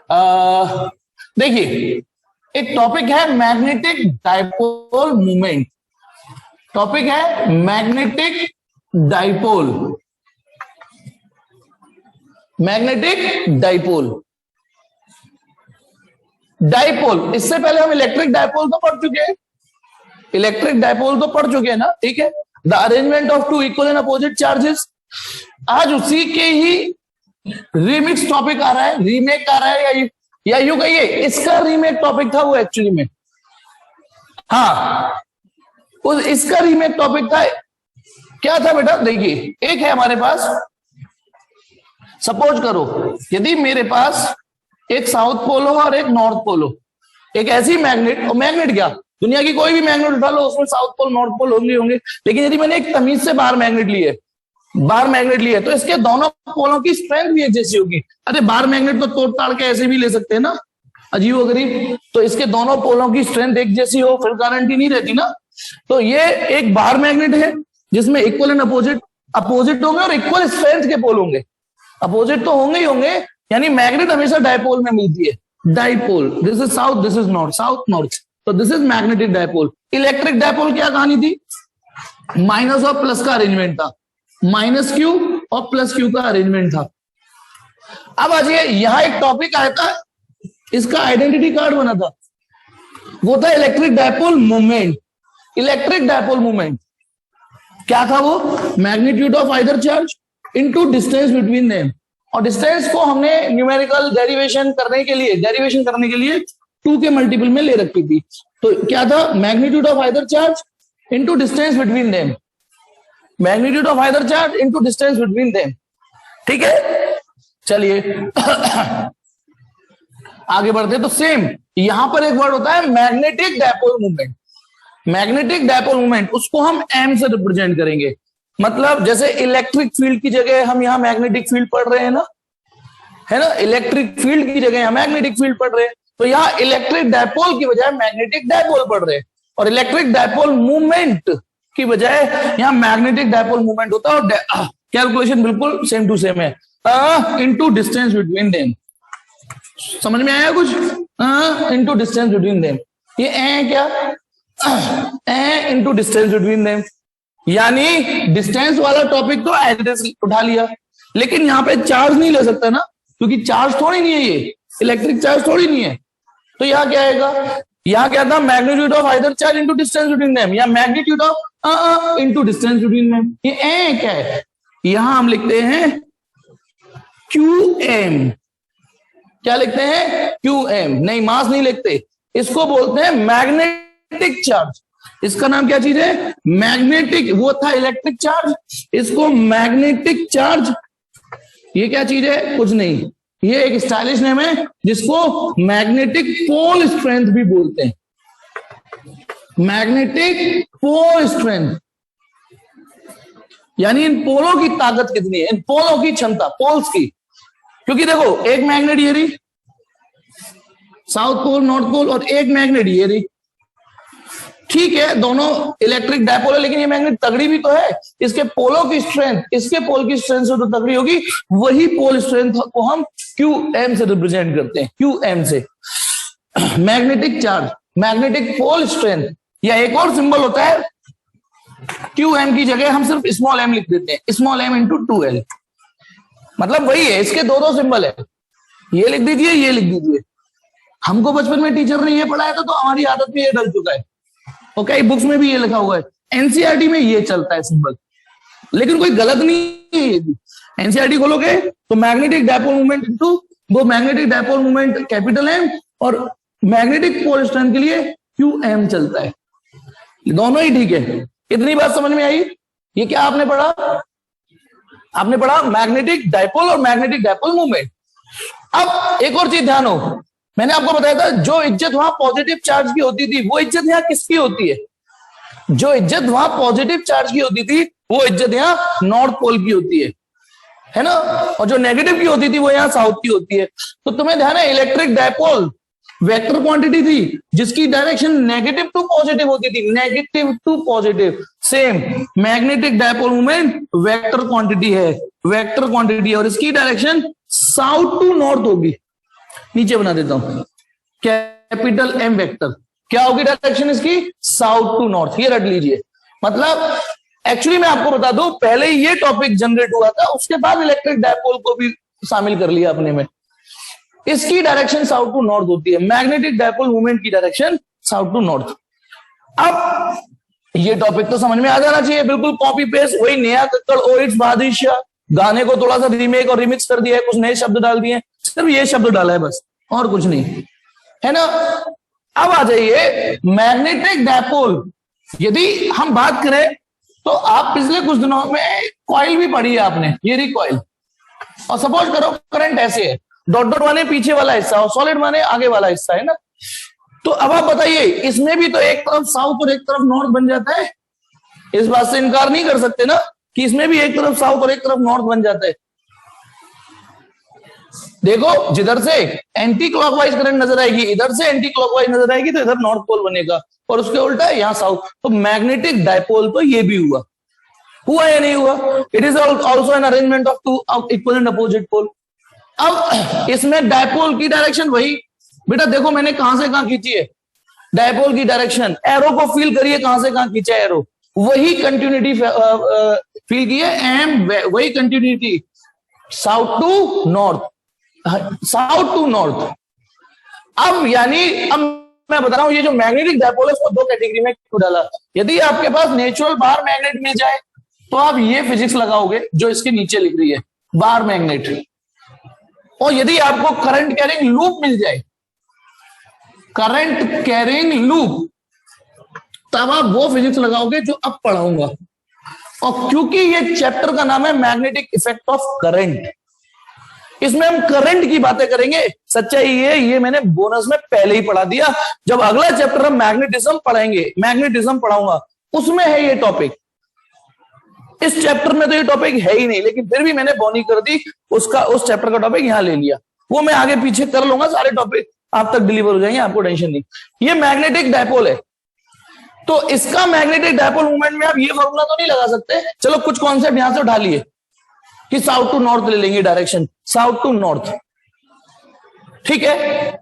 देखिए, एक टॉपिक है मैग्नेटिक डाइपोल मूवमेंट। टॉपिक है magnetic dipole. Magnetic dipole, dipole. इससे पहले हम इलेक्ट्रिक डाइपोल तो पढ़ चुके हैं, इलेक्ट्रिक डाइपोल तो पढ़ चुके हैं ना, ठीक है। The arrangement of two equal and opposite charges. आज उसी के ही रीमिक्स टॉपिक आ रहा है, रीमेक आ रहा है, या यूं कहिए इसका रीमेक टॉपिक था वो एक्चुअली में। हाँ, उस इसका रीमेक टॉपिक था। क्या था बेटा? देखिए, एक है हमारे पास, सपोज करो यदि मेरे पास एक साउथ पोल हो और एक नॉर्थ पोल हो, एक ऐसी मैग्नेट, और मैग्नेट क्या, दुनिया की कोई भी मैग्नेट उठा लो उसमें साउथ पोल नॉर्थ पोल होंगे। लेकिन यदि मैंने एक तमीज से बाहर मैग्नेट लिए, तो इसके दोनों पोलों की स्ट्रेंथ भी एक जैसी होगी। अरे बाहर मैग्नेट तो तोड़ ताड़ के ऐसे भी ले सकते हैं ना, अजीब गरीब। तो इसके दोनों पोलों की स्ट्रेंथ एक जैसी हो फिर गारंटी नहीं रहती ना। तो ये एक बाहर मैग्नेट है जिसमें इक्वल एंड अपोजिट होंगे और इक्वल स्ट्रेंथ के पोल होंगे। अपोजिट तो होंगे ही होंगे, यानी मैग्नेट हमेशा डाइपोल में मिलती है। Dipole, this is south, this is north, south north, तो this is magnetic dipole. Electric dipole क्या कहानी थी? माइनस और प्लस का अरेंजमेंट था, माइनस क्यू और प्लस क्यू का अरेंजमेंट था। अब आज यहां एक टॉपिक आया था, इसका आइडेंटिटी कार्ड बना था, वो था electric dipole movement. Electric dipole movement क्या था? वो magnitude of either charge into distance between them. और डिस्टेंस को हमने न्यूमेरिकल डेरिवेशन करने के लिए 2 के मल्टीपल में ले रखी थी। तो क्या था? Magnitude of either charge into distance between them, magnitude of either charge into distance between them. ठीक है, चलिए आगे बढ़ते। तो सेम यहां पर एक वर्ड होता है magnetic dipole movement. Magnetic dipole movement, उसको हम एम से रिप्रेजेंट करेंगे। मतलब जैसे इलेक्ट्रिक फील्ड की जगह हम यहां मैग्नेटिक फील्ड पढ़ रहे हैं ना, है ना, इलेक्ट्रिक फील्ड की जगह यहां मैग्नेटिक फील्ड पढ़ रहे हैं, तो यहां इलेक्ट्रिक डाइपोल की बजाय मैग्नेटिक डाइपोल पढ़ रहे हैं। और इलेक्ट्रिक डाइपोल मूवमेंट की बजाय यहां मैग्नेटिक डाइपोल मूवमेंट होता है। और कैलकुलेशन बिल्कुल सेम टू सेम है, इनटू डिस्टेंस बिटवीन देम। समझ में आया कुछ? Into distance between them. ये क्या? इनटू डिस्टेंस बिटवीन देम, यानी डिस्टेंस वाला टॉपिक तो एड्रेस उठा लिया, लेकिन यहां पे चार्ज नहीं ले सकता ना, क्योंकि चार्ज थोड़ी नहीं है, ये इलेक्ट्रिक चार्ज थोड़ी नहीं है। तो यहां क्या आएगा? यहां क्या था? Magnitude of either charge into distance between them, या magnitude of into distance between them. ये क्या है? यहां हम लिखते हैं QM। क्या लिखते हैं? QM। नहीं, मास नहीं लिखते, इसको बोलते हैं मैग्नेटिक चार्ज। इसका नाम क्या चीज है? मैग्नेटिक। वो था इलेक्ट्रिक चार्ज, इसको मैग्नेटिक चार्ज। ये क्या चीज है? कुछ नहीं, ये एक स्टाइलिश नेम है जिसको मैग्नेटिक पोल स्ट्रेंथ भी बोलते हैं। मैग्नेटिक पोल स्ट्रेंथ, यानी इन पोलों की ताकत कितनी है, इन पोलों की क्षमता, पोल्स की। क्योंकि देखो, एक मैग्नेट ये रही साउथ पोल नॉर्थ पोल, और एक मैग्नेट ये रही, ठीक है, दोनों इलेक्ट्रिक डाइपोल है, लेकिन ये मैग्नेट तगड़ी भी तो है। इसके पोलों की स्ट्रेंथ, इसके पोल की स्ट्रेंथ से तो तगड़ी होगी, वही पोल स्ट्रेंथ को हम QM से रिप्रेजेंट करते हैं, QM से। Magnetic charge, magnetic pole strength. या एक और सिंबल होता है, QM की जगह हम सिर्फ स्मॉल m लिख देते हैं, स्मॉल m इंटू 2L। मतलब वही है, इसके दो सिंबल है, ये लिख दीजिए, ये लिख दीजिए। हमको बचपन में टीचर ने ये पढ़ाया था, तो हमारी आदत में ये डल चुका है। ओके, बुक्स में भी ये लिखा हुआ है, एनसीईआरटी में ये चलता है सिंबल, लेकिन कोई गलत नहीं है ये भी। एनसीईआरटी खोलोगे तो मैग्नेटिक डाइपोल मूवमेंट इनटू, वो magnetic dipole movement capital M, और मैग्नेटिक पोल स्ट्रेंथ के लिए QM चलता है। दोनों ही ठीक है। इतनी बात समझ में आई? ये क्या आपने पढ़ा? आपने पढ़ा मैग्नेटिक डाइपोल और मैग्नेटिक डाइपोल मूवमेंट। अब एक और चीज ध्यान हो, मैंने आपको बताया था जो इज्जत वहां पॉजिटिव चार्ज की होती थी, वो इज्जत यहां किसकी होती है? जो इज्जत वहां पॉजिटिव चार्ज की होती थी, वो इज्जत यहां नॉर्थ पोल की होती है ना, और जो नेगेटिव की होती थी वो यहां साउथ की होती है। तो तुम्हें ध्यान है, इलेक्ट्रिक डाइपोल वेक्टर क्वांटिटी थी जिसकी डायरेक्शन नेगेटिव टू पॉजिटिव होती थी, negative to positive. Same magnetic dipole movement vector quantity है, वेक्टर क्वांटिटी, और इसकी डायरेक्शन साउथ टू नॉर्थ होगी। नीचे बना देता हूं, कैपिटल एम वेक्टर, क्या होगी डायरेक्शन इसकी, साउथ टू नॉर्थ, ये रट लीजिए। मतलब एक्चुअली मैं आपको बता दूं, पहले ये टॉपिक जनरेट हुआ था, उसके बाद इलेक्ट्रिक डायपोल को भी शामिल कर लिया अपने में। इसकी डायरेक्शन साउथ टू नॉर्थ होती है, मैग्नेटिक डायपोल मूवमेंट की डायरेक्शन साउथ टू नॉर्थ। अब ये टॉपिक तो समझ में आ जाना चाहिए, बिल्कुल कॉपी पेस्ट, वही नेहा कक्कड़ ओ इट्स बादिशाह गाने को थोड़ा सा रीमेक और रिमिक्स कर दिया है, कुछ नए शब्द डाल दिए, सिर्फ ये शब्द डाला है बस, और कुछ नहीं है ना। अब आ जाइए मैग्नेटिक डायपोल, यदि हम बात करें तो आप पिछले कुछ दिनों में कॉइल भी पढ़ी है आपने, ये रही कॉइल, और सपोज करो करंट ऐसे है, डॉट डॉट माने पीछे वाला हिस्सा और सॉलिड माने आगे वाला हिस्सा है ना। तो अब आप बताइए, इसमें भी तो एक तरफ साउथ और एक तरफ नॉर्थ बन जाता है, इस बात से इनकार नहीं कर सकते ना कि इसमें भी एक तरफ साउथ और एक तरफ नॉर्थ बन जाता है। देखो, जिधर से एंटी क्लॉकवाइज करंट नजर आएगी, इधर से एंटी क्लॉकवाइज नजर आएगी, तो इधर नॉर्थ पोल बनेगा, और उसके उल्टा यहाँ साउथ। तो मैग्नेटिक डायपोल तो ये भी हुआ या नहीं हुआ? It is also an arrangement of two equal and opposite pole. अब इसमें डायपोल की डायरेक्शन वही, बेटा देखो मैंने कहां से कहां खींची है डायपोल की डायरेक्शन, एरो को फील करिए, कहां से कहां खींचा एरो, वही कंटिन्यूटी फील की है, एम वही continuity, south to north, south to north. अब यानी अब मैं बता रहा हूं, ये जो मैग्नेटिक डायपोल है उसको दो कैटेगरी में क्यों डाला। यदि आपके पास नेचुरल बार मैग्नेट मिल जाए तो आप ये फिजिक्स लगाओगे जो इसके नीचे लिख रही है, बार मैग्नेट, और यदि आपको करंट कैरिंग लूप मिल जाए, करंट कैरिंग लूप, तब आप वो फिजिक्स लगाओगे जो अब पढ़ाऊंगा। और क्योंकि ये चैप्टर का नाम है मैग्नेटिक इफेक्ट ऑफ करंट, इसमें हम करंट की बातें करेंगे। सच्चाई ये मैंने बोनस में पहले ही पढ़ा दिया, जब अगला चैप्टर हम मैग्नेटिज्म पढ़ाएंगे, मैग्नेटिज्म पढ़ाऊंगा, उसमें है ये टॉपिक। इस चैप्टर में तो ये टॉपिक है ही नहीं, लेकिन फिर भी मैंने बोनी कर दी, उसका उस चैप्टर का टॉपिक यहां ले लिया, वो मैं आगे पीछे कर लूंगा, सारे टॉपिक आप तक डिलीवर हो जाएंगे, आपको टेंशन नहीं। ये मैग्नेटिक डायपोल है, तो इसका मैग्नेटिक डायपोल मूवमेंट में आप ये फॉर्मूला तो नहीं लगा सकते। चलो कुछ कॉन्सेप्ट यहां से उठा लिए कि साउथ टू नॉर्थ ले लेंगे डायरेक्शन, साउथ टू नॉर्थ, ठीक है,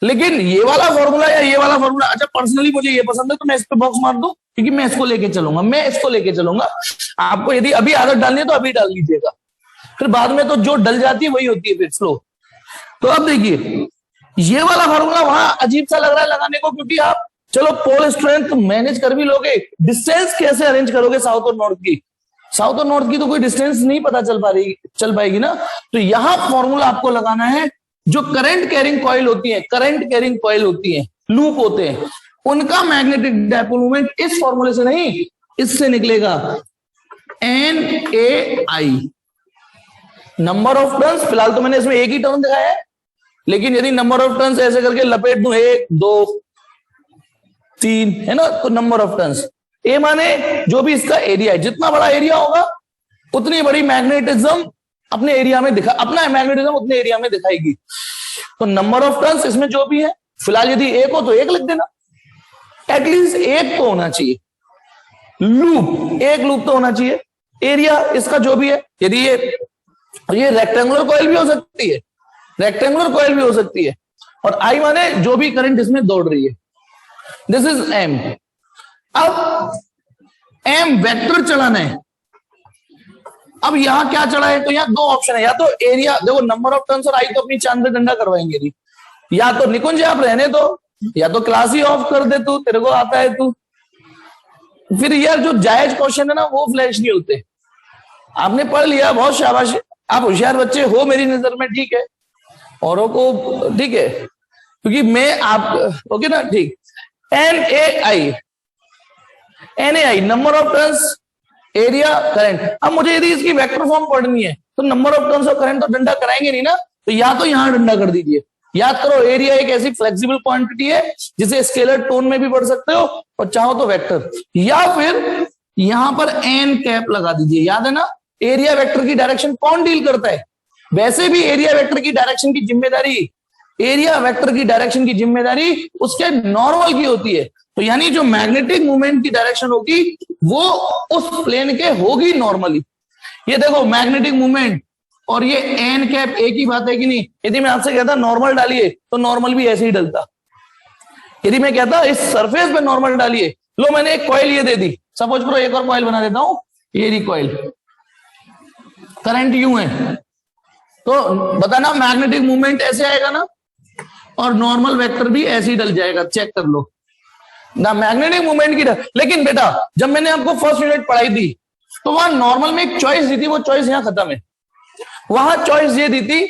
लेकिन ये वाला फॉर्मूला या ये वाला फॉर्मूला, अच्छा पर्सनली मुझे ये पसंद है तो मैं इस पे बॉक्स मार दूं, क्योंकि मैं इसको लेके चलूंगा, मैं इसको लेके चलूंगा। आपको यदि अभी आदत डालनी है तो अभी डाल लीजिएगा, फिर बाद में तो जो डल जाती है वही होती है फिर स्लो। तो अब देखिए, ये वाला फॉर्मूला वहां अजीब सा लग रहा है लगाने को, क्योंकि आप चलो पोल स्ट्रेंथ मैनेज कर भी लोगे, डिस्टेंस कैसे अरेंज करोगे साउथ और नॉर्थ की? साउथ और नॉर्थ की तो कोई डिस्टेंस नहीं पता चल पाएगी ना। तो यहां फॉर्मूला आपको लगाना है, जो करंट कैरिंग कॉइल होती है, करंट कैरिंग कॉइल होती है, लूप होते हैं, उनका मैग्नेटिक डायपोल मूवमेंट इस फॉर्मूले से नहीं, इससे निकलेगा NAI, नंबर ऑफ टर्न्स। फिलहाल तो मैंने इसमें एक ही टर्न दिखाया है, लेकिन यदि नंबर ऑफ टर्न्स ऐसे करके लपेट दूं, 1 2 3 है ना, तो नंबर ऑफ टर्न्स। ए माने जो भी इसका एरिया है, जितना बड़ा एरिया होगा उतनी बड़ी मैग्नेटिज्म अपने एरिया में अपना मैग्नेटिज्म उतने एरिया में दिखाएगी। तो नंबर ऑफ टर्न्स इसमें जो भी है, फिलहाल यदि एक हो तो एक लिख देना, एटलीस्ट एक तो होना चाहिए, लूप, एक लूप तो होना चाहिए। एरिया इसका जो भी है, यदि ये रेक्टेंगुलर कॉइल भी हो सकती है, रेक्टेंगुलर कॉइल भी हो सकती है, और आई माने जो भी करंट इसमें दौड़ रही है, दिस इज एम। अब एम वेक्टर चलाना है। अब यहां क्या चला है, तो यहां दो ऑप्शन है, या तो एरिया, देखो नंबर ऑफ टर्न्स और आई तो अपनी चांद पे डंडा करवाएंगे नहीं, या तो निकुंज आप रहने दो, या तो क्लास ही ऑफ कर दे, तू तेरे को आता है तू। फिर यार जो जायज क्वेश्चन है ना वो फ्लैश नहीं होते। आपने पढ़ लिया, बहुत शाबाश, आप होशियार बच्चे हो मेरी नजर में, ठीक है, औरों को ठीक है, क्योंकि मैं आप ओके ना, ठीक। NAI number of turns, area, current. अब मुझे यदि इसकी वेक्टर फॉर्म पढ़नी है तो नंबर ऑफ टर्न्स और करंट तो डंडा कराएंगे नहीं ना, तो या तो यहां डंडा कर दीजिए। याद करो, एरिया एक ऐसी फ्लेक्सिबल क्वांटिटी है जिसे स्केलर टोन में भी पढ़ सकते हो, और चाहो तो वेक्टर, या फिर यहां पर एन कैप लगा दीजिए। याद है ना, एरिया वेक्टर की डायरेक्शन कौन डील करता है? वैसे भी एरिया वेक्टर की डायरेक्शन की जिम्मेदारी उसके नॉर्मल की होती है। तो यानी जो मैग्नेटिक मूवमेंट की डायरेक्शन होगी वो उस प्लेन के होगी नॉर्मली। ये देखो मैग्नेटिक मूवमेंट और ये एन कैप एक ही बात है कि नहीं? यदि मैं आपसे कहता नॉर्मल डालिए तो नॉर्मल भी ऐसे ही डलता। यदि मैं कहता इस सरफेस पे नॉर्मल डालिए, लो मैंने एक कॉइल ये दे दी, सपोज करो एक और कॉइल बना देता हूं, ये रही कॉइल, करंट यूं है, तो बताना मैग्नेटिक मूवमेंट ऐसे आएगा ना, और नॉर्मल वेक्टर भी ऐसे ही डल जाएगा, चेक कर लो ना मैग्नेटिक मूवमेंट की। लेकिन बेटा जब मैंने आपको फर्स्ट यूनिट पढ़ाई थी तो वहां नॉर्मल में एक चॉइस दी थी, वो चॉइस यहां खत्म है। वहां चॉइस ये दी थी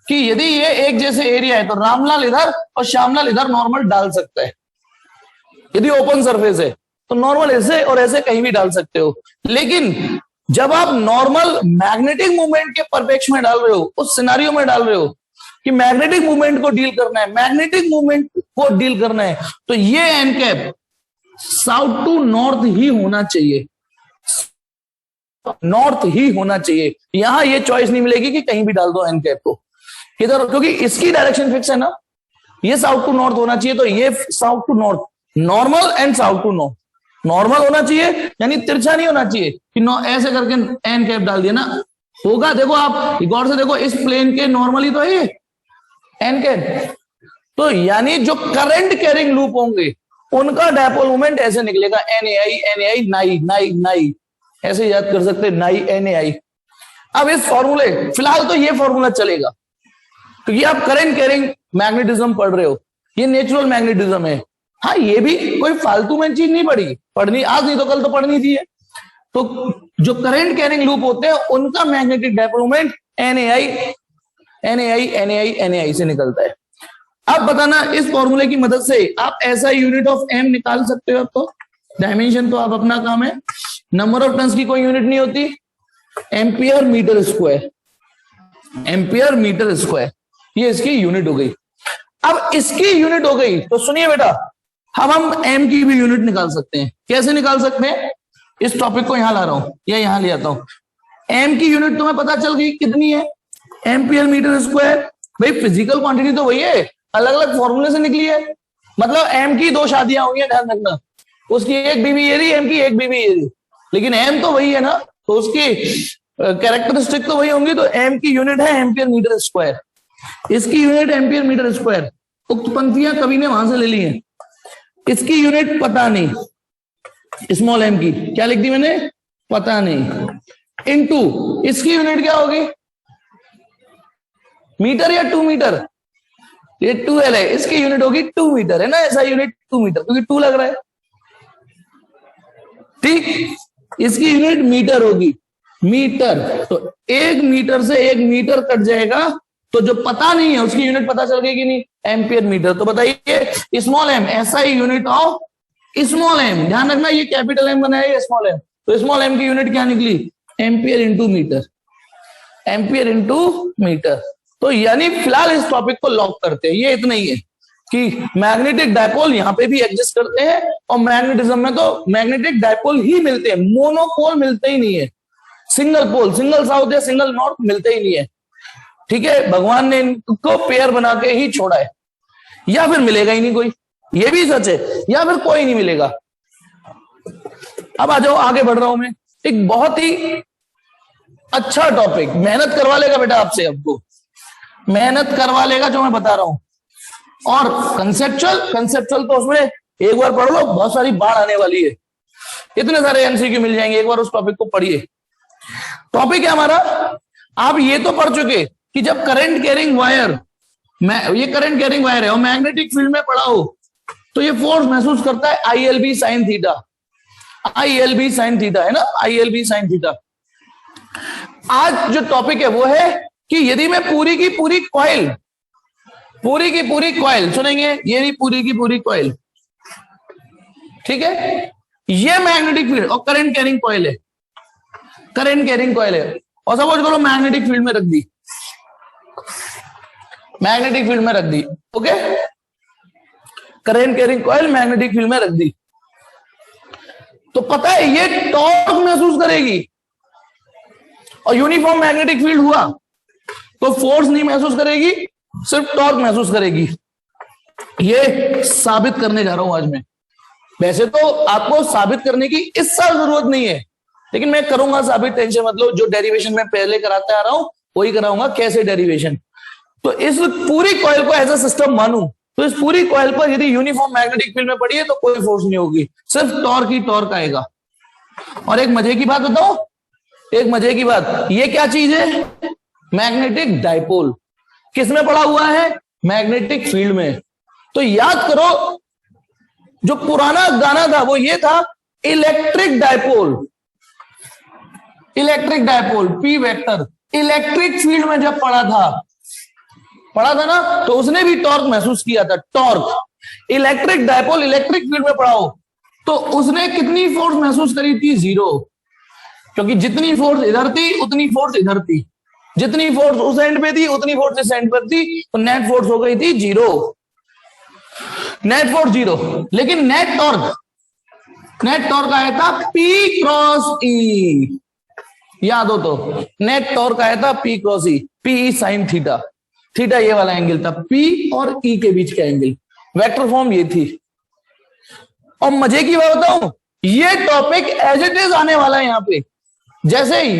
कि यदि ये एक जैसे एरिया है तो रामलाल इधर और श्यामलाल इधर नॉर्मल डाल सकता है। यदि ओपन सरफेस है तो नॉर्मल ऐसे और ऐसे कहीं भी डाल सकते हो। लेकिन जब आप नॉर्मल मैग्नेटिक मूवमेंट के परपेक्ष में डाल रहे हो, उस सिनारियो में डाल रहे हो कि मैग्नेटिक मूवमेंट को डील करना है, मैग्नेटिक मूवमेंट को डील करना है, तो ये N cap south to north ही होना चाहिए, नॉर्थ ही होना चाहिए। यहां ये चॉइस नहीं मिलेगी कि कहीं भी डाल दो एन कैप को इधर, क्योंकि इसकी डायरेक्शन फिक्स है ना, ये साउथ टू नॉर्थ होना चाहिए। तो ये south to north, normal and south to north, normal होना चाहिए यानी तिरछा नहीं होना चाहिए कि ऐसे करके एन कैप डाल दिया ना, होगा। देखो आप गौर से देखो, इस प्लेन के नॉर्मली तो है एन कैप, तो यानी जो करंट कैरिंग लूप होंगे उनका डायपोल मोमेंट ऐसे निकलेगा, एन आई नाई नाई नाई, ऐसे याद कर सकते हैं, नाई एन आई। अब इस फॉर्मूले, फिलहाल तो ये फॉर्मूला चलेगा क्योंकि आप करंट कैरिंग मैग्नेटिज्म पढ़ रहे हो, ये नेचुरल मैग्नेटिज्म है। हाँ, ये भी कोई फालतू में चीज नहीं पढ़नी आज नहीं तो कल तो पढ़नी थी। तो जो करंट कैरिंग लूप होते हैं उनका magnetic dipole moment N A I से निकलता है। अब बताना इस फॉर्मूले की मदद से आप ऐसा यूनिट ऑफ एम निकाल सकते हो। तो डायमेंशन तो आप अपना काम है, नंबर ऑफ टन्स की कोई यूनिट नहीं होती, ampere metre square, ampere metre square, ये इसकी यूनिट हो गई। अब इसकी यूनिट हो गई तो सुनिए बेटा, अब हम एम की भी यूनिट निकाल सकते हैं। कैसे निकाल सकते हैं? इस टॉपिक को यहां ला रहा हूं या यहां ले आता हूं। एम की यूनिट तुम्हें पता चल गई कितनी है, एम्पियर मीटर स्क्वायर। भाई फिजिकल क्वांटिटी तो वही है, अलग अलग फॉर्मूले से निकली है। मतलब एम की दो शादियां हुई है, ध्यान रखना, उसकी एक बीवी ये रही, एम की एक बीवी ये रही, लेकिन एम तो वही है ना, तो उसकी कैरेक्टरिस्टिक तो वही होंगी। तो एम की यूनिट है एम्पियर मीटर स्क्वायर, इसकी यूनिट एम्पियर मीटर स्क्वायर। उक्त पंक्तियां कवि ने वहां से ले ली हैं। इसकी यूनिट पता नहीं, स्मॉल एम की क्या लिख दी मैंने, पता नहीं, इनटू इसकी यूनिट क्या होगी, मीटर या 2 मीटर, ये 2L है, इसकी यूनिट होगी 2 मीटर, है ना, ऐसा यूनिट 2 मीटर क्योंकि 2 लग रहा है। ठीक, इसकी यूनिट मीटर होगी, मीटर। तो 1 मीटर से 1 मीटर कट जाएगा, तो जो पता नहीं है उसकी यूनिट पता चल गई कि नहीं, एम्पियर मीटर। तो बताइए स्मॉल एम, ऐसा ही यूनिट ऑफ स्मॉल एम, ध्यान रखना ये कैपिटल एम बनाया है स्मॉल एम, तो स्मॉल एम की यूनिट क्या निकली, ampere into metre, ampere into metre. तो यानी फिलहाल इस टॉपिक को लॉक करते हैं। ये इतना ही है कि मैग्नेटिक डायपोल यहां पे भी एग्जिस्ट करते हैं, और मैग्नेटिज्म में तो मैग्नेटिक डायपोल ही मिलते हैं, मोनोपोल मिलते ही नहीं है, सिंगल पोल, सिंगल साउथ या सिंगल नॉर्थ मिलते ही नहीं है। ठीक है, भगवान ने इनको पेयर बना के ही छोड़ा है, या फिर मिलेगा ही नहीं कोई, ये भी सच है, या फिर कोई नहीं मिलेगा। अब आ जाओ, आगे बढ़ रहा हूं मैं, एक बहुत ही अच्छा टॉपिक, मेहनत करवा लेगा बेटा आपसे, आपको मेहनत करवा लेगा जो मैं बता रहा हूं। और कंसेप्चुअल तो उसमें एक बार पढ़ लो, बहुत सारी बाढ़ आने वाली है, इतने सारे एमसीक्यू मिल जाएंगे, एक बार उस टॉपिक को पढ़िए। टॉपिक है हमारा, आप ये तो पढ़ चुके कि जब करंट कैरिंग वायर, ये करंट कैरिंग वायर है और मैग्नेटिक फील्ड में पड़ा हो तो ये फोर्स महसूस करता है ILB sine theta, ILB sine theta, है ना, ILB साइन थीटा। आज जो टॉपिक है वो है कि यदि मैं पूरी की पूरी कॉइल सुनेंगे, ये नहीं पूरी की पूरी कॉइल, ठीक है, ये मैग्नेटिक फील्ड और करंट कैरिंग कॉइल है, करंट कैरिंग कॉइल है, और सपोज करो मैग्नेटिक फील्ड में रख दी, मैग्नेटिक फील्ड में रख दी, okay, current carrying coil magnetic field में रख दी, तो पता है ये टॉर्क महसूस करेगी, और यूनिफॉर्म मैग्नेटिक फील्ड हुआ तो फोर्स नहीं महसूस करेगी, सिर्फ टॉर्क महसूस करेगी। ये साबित करने जा रहा हूं आज मैं। वैसे तो आपको साबित करने की इस साल जरूरत नहीं है, लेकिन मैं करूंगा साबित, टेंशन मतलब, जो डेरिवेशन में पहले कराते आ रहा हूं वही कराऊंगा कैसे डेरिवेशन। तो इस पूरी कॉइल को एज अ सिस्टम मानूं तो इस पूरी कॉइल पर यदि यूनिफॉर्म मैग्नेटिक फील्ड में पड़ी है तो कोई फोर्स नहीं होगी, सिर्फ टॉर्क ही टॉर्क आएगा। और एक मजे की बात बताओ, एक मजे की बात, ये क्या चीज है? Magnetic dipole. किसमें पड़ा हुआ है? मैग्नेटिक फील्ड में। तो याद करो जो पुराना गाना था वो ये था, electric dipole. Electric dipole P vector electric field में जब पड़ा था ना, तो उसने भी टॉर्क महसूस किया था, torque. Electric dipole electric field में पड़ा हो तो उसने कितनी फोर्स महसूस करी थी? 0, क्योंकि जितनी फोर्स इधर थी उतनी फोर्स इधर थी, जितनी फोर्स उस एंड पे थी उतनी फोर्स इस एंड पर थी, तो नेट फोर्स हो गई थी 0। नेट फोर्स 0, लेकिन नेट टॉर्क आया था P क्रॉस E। याद हो तो, नेट टॉर्क आया था P cross E, P sine theta. Theta ये वाला एंगल था, P और E के बीच का एंगल। वेक्टर फॉर्म ये थी। और मजे की बात बताऊं, ये टॉपिक एज इट इज आने वाला है यहाँ पे। जैसे ही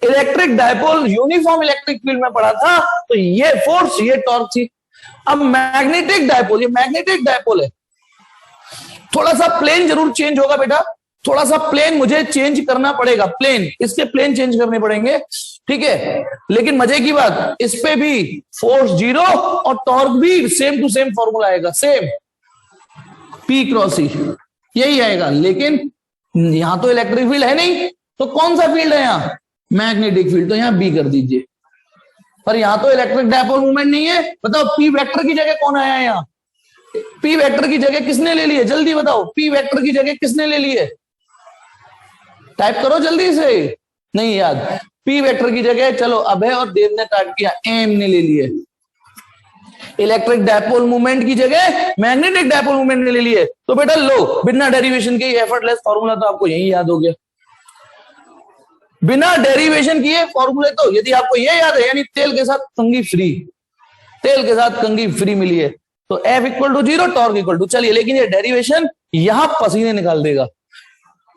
electric dipole uniform electric field में पड़ा था तो ये फोर्स, ये टॉर्क थी। अब मैग्नेटिक डाइपोल, ये मैग्नेटिक डाइपोल है, थोड़ा सा प्लेन जरूर चेंज होगा बेटा, थोड़ा सा प्लेन मुझे चेंज करना पड़ेगा, प्लेन, इसके प्लेन चेंज करने पड़ेंगे, ठीक है। लेकिन मजे की बात, इस पे भी फोर्स 0 और टॉर्क भी सेम टू सेम फॉर्मूला आएगा, सेम P क्रॉस E यही आएगा। लेकिन यहां तो इलेक्ट्रिक फील्ड है नहीं, तो कौन सा फील्ड है यहां? मैग्नेटिक फील्ड, तो यहां B कर दीजिए। पर यहां तो इलेक्ट्रिक डाइपोल मूवमेंट नहीं है। बताओ P वेक्टर की जगह कौन आया है यहां? P वेक्टर की जगह किसने ले ली है? जल्दी बताओ, P वेक्टर की जगह किसने ले ली है? टाइप करो जल्दी से, नहीं याद। P वेक्टर की जगह चलो अभय और देव ने टाइप किया, M ने ले लिए। इलेक्ट्रिक डाइपोल मूवमेंट की जगह मैग्नेटिक डाइपोल मूवमेंट ने ले लिए। तो बेटा लो, बिना डेरिवेशन के एफर्टलेस फॉर्मूला तो आपको यही याद हो गया। बिना डेरिवेशन किए फॉर्मूले, तो यदि आपको ये याद है, यानी तेल के साथ कंघी फ्री, तेल के साथ कंघी फ्री मिली है, तो F equal to 0, torque equal to, चलिए। लेकिन ये डेरिवेशन यहां पसीने निकाल देगा,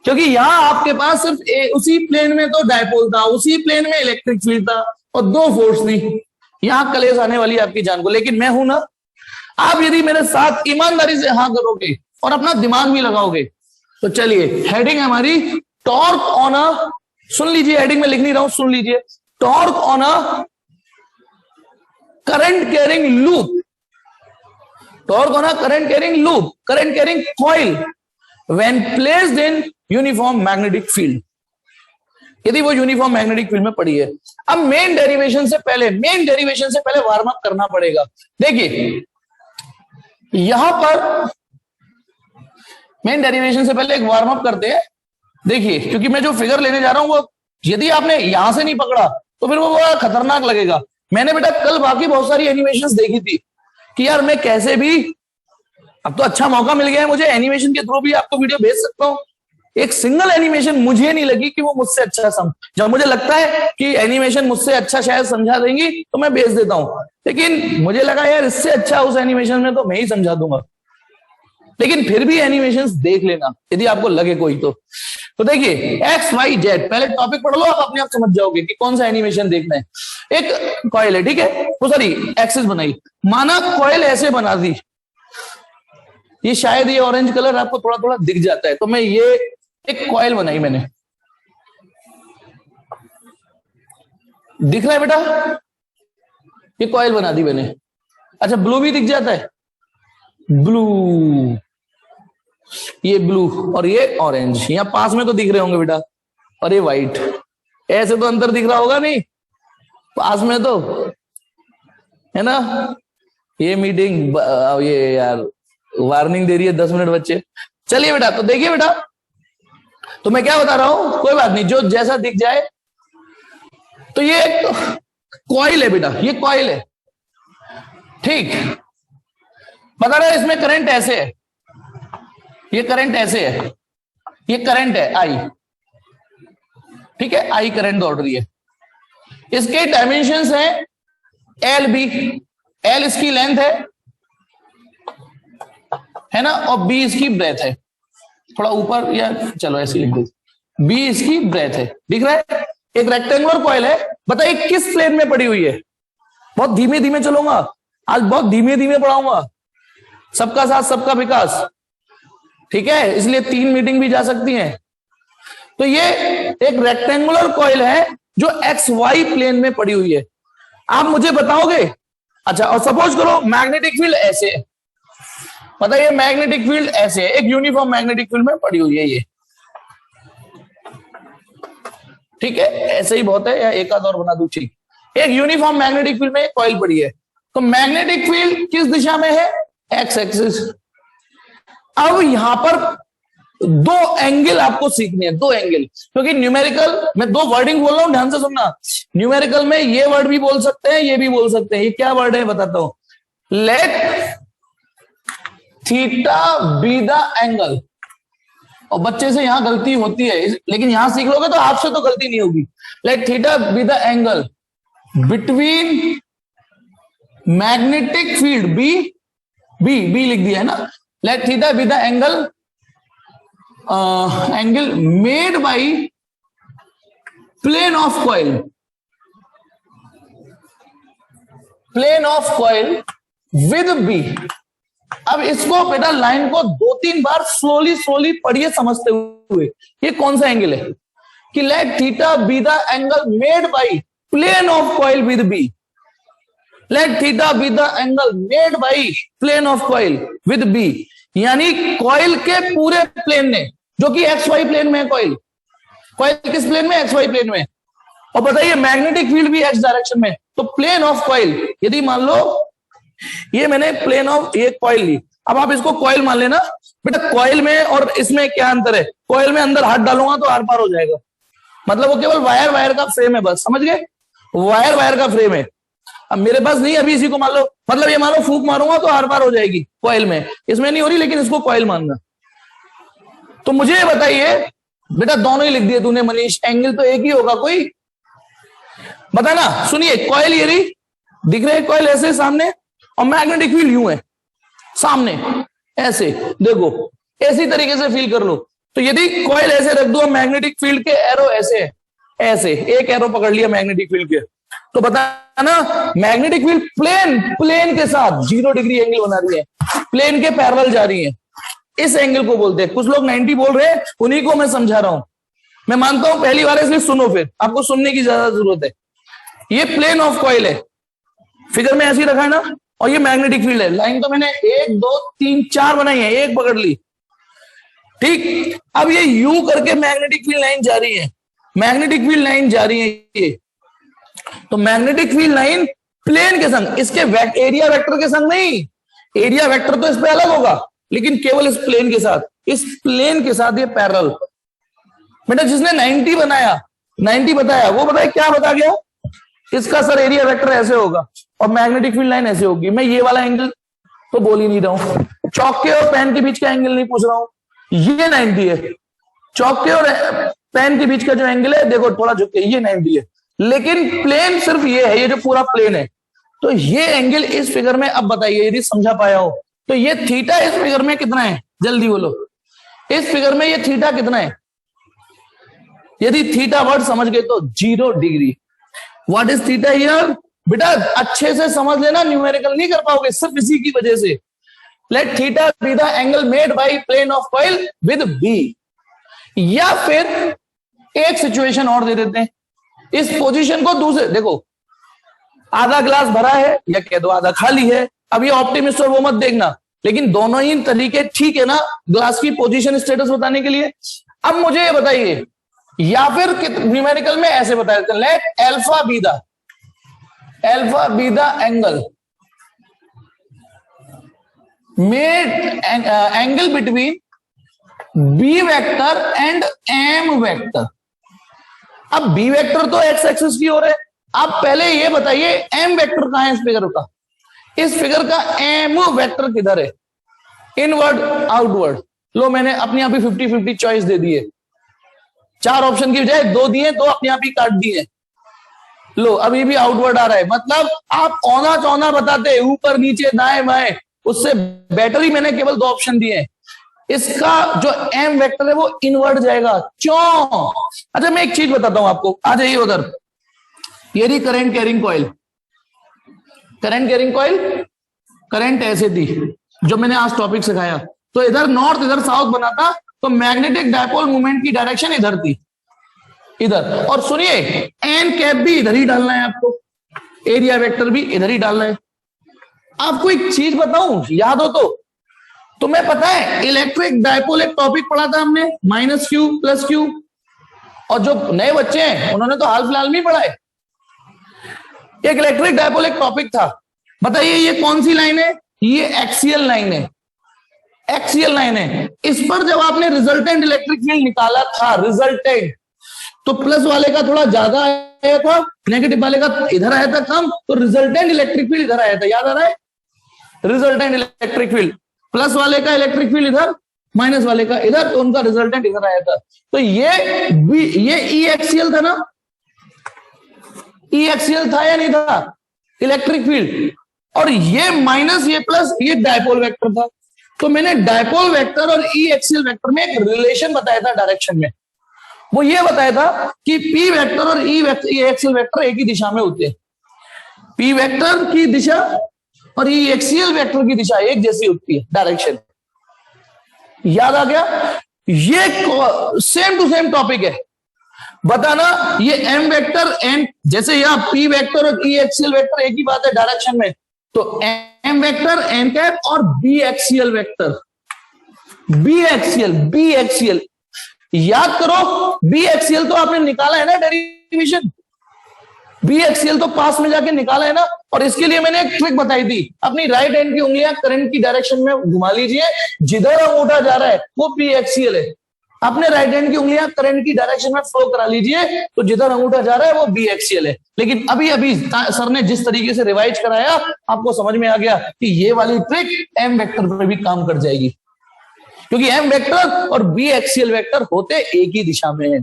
क्योंकि यहां आपके पास सिर्फ उसी प्लेन में तो डाइपोल था, उसी प्लेन में इलेक्ट्रिक फील्ड था और 2 फोर्स थी। यहां कलेश आने वाली आपकी जान को। लेकिन मैं हूं ना, आप यदि मेरे साथ ईमानदारी से हाँ करोगे और अपना दिमाग भी लगाओगे तो चलिए, हेडिंग हमारी टॉर्क ऑन अ, सुन लीजिए, हेडिंग में लिख नहीं रहा हूं, सुन लीजिए, torque on a current carrying loop, torque on a current carrying loop, current carrying coil when placed in uniform magnetic field, यदि वो यूनिफॉर्म मैग्नेटिक फील्ड में पड़ी है। अब मेन डेरिवेशन से पहले वार्म अप करना पड़ेगा। देखिए यहां पर मेन डेरिवेशन से पहले एक वार्म अप करते हैं। देखिए, क्योंकि मैं जो फिगर लेने जा रहा हूं वो यदि आपने यहां से नहीं पकड़ा तो फिर वो बड़ा खतरनाक लगेगा। मैंने बेटा कल बाकी बहुत सारी एनिमेशंस देखी थी कि यार मैं कैसे भी, अब तो अच्छा मौका मिल गया है मुझे, एनिमेशन के थ्रू भी आपको वीडियो भेज सकता हूं। एक सिंगल एनिमेशन मुझे नहीं लगी कि वो मुझसे अच्छा जब मुझे लगता है कि एनिमेशन मुझसे अच्छा शायद समझा देंगी तो मैं भेज देता हूं, लेकिन मुझे लगा यार इससे अच्छा उस एनिमेशन में तो मैं ही समझा दूंगा। लेकिन फिर भी एनिमेशंस देख लेना यदि आपको लगे कोई तो देखिए XYZ, पहले टॉपिक पढ़ लो, आप अपने आप समझ जाओगे कि कौन सा एनिमेशन देखना है। एक कॉइल है, ठीक है, वो सॉरी एक्सिस बनाई, माना कॉइल ऐसे बना दी, ये शायद ये ऑरेंज कलर आपको थोड़ा थोड़ा दिख जाता है, तो मैं ये एक कॉइल बनाई मैंने, दिख रहा है बेटा, ये कॉइल बना दी मैंने। अच्छा ब्लू भी दिख जाता है, ब्लू, ये ब्लू और ये ऑरेंज, यहां पास में तो दिख रहे होंगे बेटा, और ये व्हाइट, ऐसे तो अंतर दिख रहा होगा नहीं, पास में तो है ना। ये मीटिंग ये यार वार्निंग दे रही है 10 मिनट बच्चे। चलिए बेटा, तो देखिए बेटा, तो मैं क्या बता रहा हूं, कोई बात नहीं, जो जैसा दिख जाए। तो ये कॉइल है बेटा, ये कॉइल है, ठीक, बता रहा है इसमें करंट ऐसे है, ये करंट ऐसे है, ये करंट है आई, ठीक है, आई करंट दौड़ रही है। इसके डायमेंशंस हैं एल बी, एल इसकी लेंथ है ना, और बी इसकी ब्रेथ है, थोड़ा ऊपर या चलो ऐसे लिख दो, बी इसकी ब्रेथ है, दिख रहा है। एक रेक्टेंगुलर कॉइल है, बताइए किस प्लेन में पड़ी हुई है। बहुत धीमे धीमे चलूंगा आज, बहुत धीमे धीमे पढ़ाऊंगा। सबका साथ सबका विकास, ठीक है, इसलिए 3 मीटिंग भी जा सकती हैं। तो ये एक रेक्टेंगुलर कॉइल है जो एक्स वाई प्लेन में पड़ी हुई है। आप मुझे बताओगे, अच्छा, और सपोज करो मैग्नेटिक फील्ड ऐसे है, बताइए मैग्नेटिक फील्ड ऐसे है, एक यूनिफॉर्म मैग्नेटिक फील्ड में पड़ी हुई है ये, ठीक है, ऐसे ही बहुत है, या एक आध और बना दूं, ठीक। एक यूनिफॉर्म मैग्नेटिक फील्ड में कॉइल पड़ी है, तो मैग्नेटिक फील्ड किस दिशा में है, एक्स एक्सिस। अब यहां पर 2 एंगल आपको सीखने हैं, 2 एंगल, क्योंकि न्यूमेरिकल में 2 वर्डिंग बोल रहा हूं, ध्यान से सुनना। न्यूमेरिकल में ये वर्ड भी बोल सकते हैं, ये भी बोल सकते हैं। ये क्या वर्ड है बताता हूं, late theta be the angle. और बच्चे से यहां गलती होती है, लेकिन यहां सीख लोगे तो आपसे तो गलती नहीं होगी। Let theta be the angle between magnetic field B, B लिख दिया है ना, let theta be the angle angle made by plane of coil, plane of coil with B. अब इसको बेटा लाइन को 2-3 बार स्लोली पढ़िए समझते हुए। ये कौन सा एंगल है कि let theta be the angle made by plane of coil with B, let theta be the angle made by plane of coil with B, यानी कॉइल के पूरे प्लेन ने, जो कि एक्स वाई प्लेन में है, कॉइल किस प्लेन में, एक्स वाई प्लेन में। और बताइए मैग्नेटिक फील्ड भी एक्स डायरेक्शन में, तो प्लेन ऑफ कॉइल, यदि मान लो ये मैंने प्लेन ऑफ ये कॉइल ली, अब आप इसको कॉइल मान लेना बेटा। कॉइल में और इसमें क्या अंतर है, कॉइल में अंदर हाथ डालूंगा तो आर पार हो जाएगा, मतलब वो केवल वायर का फ्रेम है, बस समझ गए, वायर का फ्रेम है। अब मेरे पास नहीं, अभी इसी को मान लो, मतलब ये मान लो फूंक मारूंगा तो आर पार हो जाएगी कॉइल में, इसमें नहीं हो रही, लेकिन इसको कॉइल मानना। तो मुझे बताइए बेटा, दोनों ही लिख दिए तूने मनीष, एंगल तो एक ही होगा कोई, बताना। सुनिए, कॉइल ये रही, दिख रहे कॉइल ऐसे सामने, और मैग्नेटिक फील्ड यूं है सामने ऐसे, देखो ऐसी तरीके से फील कर लो। तो यदि कॉइल ऐसे रख दो, मैग्नेटिक फील्ड के एरो ऐसे है, ऐसे एक एरो पकड़ लिया मैग्नेटिक फील्ड के, तो बताना मैग्नेटिक फील्ड प्लेन के साथ 0 डिग्री एंगल बना रही है, प्लेन के पैरेलल जा रही है, इस एंगल को बोलते हैं। कुछ लोग 90 बोल रहे हैं, उन्हीं को मैं समझा रहा हूं। मैं मानता हूं पहली बार, इसलिए सुनो, फिर आपको सुनने की ज्यादा जरूरत है। ये प्लेन ऑफ कॉइल है, फिगर में ऐसे ही रखा है ना, और ये मैग्नेटिक फील्ड है। लाइन तो मैंने 1 2 3 4 बनाई है, एक पकड़ ली, ठीक। अब ये यू करके मैग्नेटिक फील्ड लाइन जा रही है, मैग्नेटिक फील्ड लाइन जा रही है ये, तो मैग्नेटिक फील्ड लाइन प्लेन के संग, इसके एरिया वेक्टर के संग नहीं, एरिया वेक्टर तो इस पे अलग होगा, लेकिन केवल इस प्लेन के साथ, इस प्लेन के साथ ये पैरेलल। बेटा जिसने 90 बनाया, 90 बताया, वो बताया क्या बता गया, इसका सर एरिया वेक्टर ऐसे होगा और मैग्नेटिक फील्ड लाइन ऐसे होगी। मैं ये वाला एंगल तो बोल ही नहीं रहा हूं, चौक के और पेन के बीच का एंगल नहीं पूछ रहा हूं, ये 90 है, चौक के और पेन के बीच का जो एंगल है देखो थोड़ा झुक के, ये 90 है, लेकिन प्लेन सिर्फ ये है, ये जो पूरा प्लेन है। तो ये एंगल इस फिगर में, अब बताइए यदि समझा पाया हो तो ये थीटा इस फिगर में कितना है, जल्दी बोलो, इस फिगर में ये थीटा कितना है। यदि थीटा वर्ड समझ गए तो 0 degree. What is theta here, बेटा अच्छे से समझ लेना, न्यूमेरिकल नहीं कर पाओगे सिर्फ इसी की वजह से। Let theta be the angle made by plane of coil with B. या फिर एक सिचुएशन और दे देते हैं, इस पोजीशन को दूसरे, देखो आधा ग्लास भरा है या कह दो आधा खाली है, अब ये ऑप्टिमिस्ट और वो मत देखना, लेकिन दोनों ही तरीके ठीक है ना ग्लास की पोजीशन स्टेटस बताने के लिए। अब मुझे ये बताइए, या फिर न्यूमेरिकल में ऐसे बता देते हैं, let alpha be the angle made angle between B vector and M vector. अब बी वेक्टर तो एक्स एक्सिस की ओर है, आप पहले ये बताइए एम वेक्टर कहां है इस फिगर का, इस फिगर का एम वेक्टर किधर है, इनवर्ड आउटवर्ड। लो मैंने अपने आप ही 50-50 चॉइस दे दी है, 4 ऑप्शन की बजाय 2 दिए, 2 अपने आप ही काट दिए। लो अभी भी आउटवर्ड आ रहा है, मतलब आप औना चौना बताते ऊपर नीचे दाएं बाएं, उससे बेटर ही मैंने केवल 2 ऑप्शन दिए हैं। इसका जो एम वेक्टर है वो इनवर्ट जाएगा। क्यों? अच्छा मैं एक चीज बताता हूं आपको, आ जाइए उधर। ये रही current carrying coil, current carrying coil, current ऐसे थी जो मैंने आज टॉपिक सिखाया। तो इधर नॉर्थ इधर साउथ बना था, तो मैग्नेटिक डायपोल मूवमेंट की डायरेक्शन इधर थी, इधर। और सुनिए एन कैप भी इधर ही डालना है आपको, एरिया वेक्टर भी इधर ही डालना है। आपको एक चीज बताऊं, याद हो तो तुम्हें पता है इलेक्ट्रिक डायपोल एक टॉपिक पढ़ा था हमने, माइनस क्यू प्लस क्यू। और जो नए बच्चे हैं उन्होंने तो हाल फिलहाल में पढ़ा है। एक इलेक्ट्रिक डायपोल एक टॉपिक था। बताइए ये कौन सी लाइन है? ये एक्सियल लाइन है, एक्सियल लाइन है। इस पर जब आपने रिजल्टेंट इलेक्ट्रिक फील्ड निकाला था, रिजल्टेंट, तो प्लस वाले का थोड़ा ज्यादा आया था, नेगेटिव वाले का इधर आया था कम, तो रिजल्टेंट इलेक्ट्रिक फील्ड इधर आया था, याद आ रहा है? रिजल्टेंट इलेक्ट्रिक फील्ड, प्लस वाले का इलेक्ट्रिक फील्ड इधर, माइनस वाले का इधर, तो उनका रिजल्टेंट इधर आया था। तो ये ई एक्सियल था ना, ई एक्सियल था या नहीं था इलेक्ट्रिक फील्ड? और ये माइनस ये प्लस, ये डायपोल वेक्टर था। तो मैंने डायपोल वेक्टर और ई एक्सियल वेक्टर में एक रिलेशन बताया था डायरेक्शन में। वो ये बताया था कि पी वेक्टर और ई एक्सियल वेक्टर एक ही दिशा में होते हैं। पी वेक्टर की दिशा और ई एक्सियल वेक्टर की दिशा एक जैसी होती है, डायरेक्शन। याद आ गया? ये सेम टू सेम टॉपिक है। बताना ये एम वेक्टर एन, जैसे यहां पी वेक्टर और ई एक्सियल वेक्टर एक ही बात है डायरेक्शन में, तो एम वेक्टर एन कैप और B axial vector, B axial याद करो। बी एक्सियल तो आपने निकाला है ना डेरिवेशन, बी एक्सियल तो पास में जाके निकाला है ना। और इसके लिए मैंने एक ट्रिक बताई थी, अपनी राइट हैंड की उंगलियां करंट की डायरेक्शन में घुमा लीजिए, जिधर अंगूठा जा रहा है वो पी एक्सियल है। अपने राइट हैंड की उंगलियां करंट की डायरेक्शन में फ्लो करा लीजिए, तो जिधर अंगूठा जा रहा है वो बी एक्सियल है। लेकिन अभी अभी सर ने जिस तरीके से रिवाइज कराया, आपको समझ में आ गया कि ये वाली ट्रिक एम वेक्टर पर भी काम कर जाएगी, क्योंकि एम वेक्टर और बी एक्सियल वेक्टर होते एक ही दिशा में है।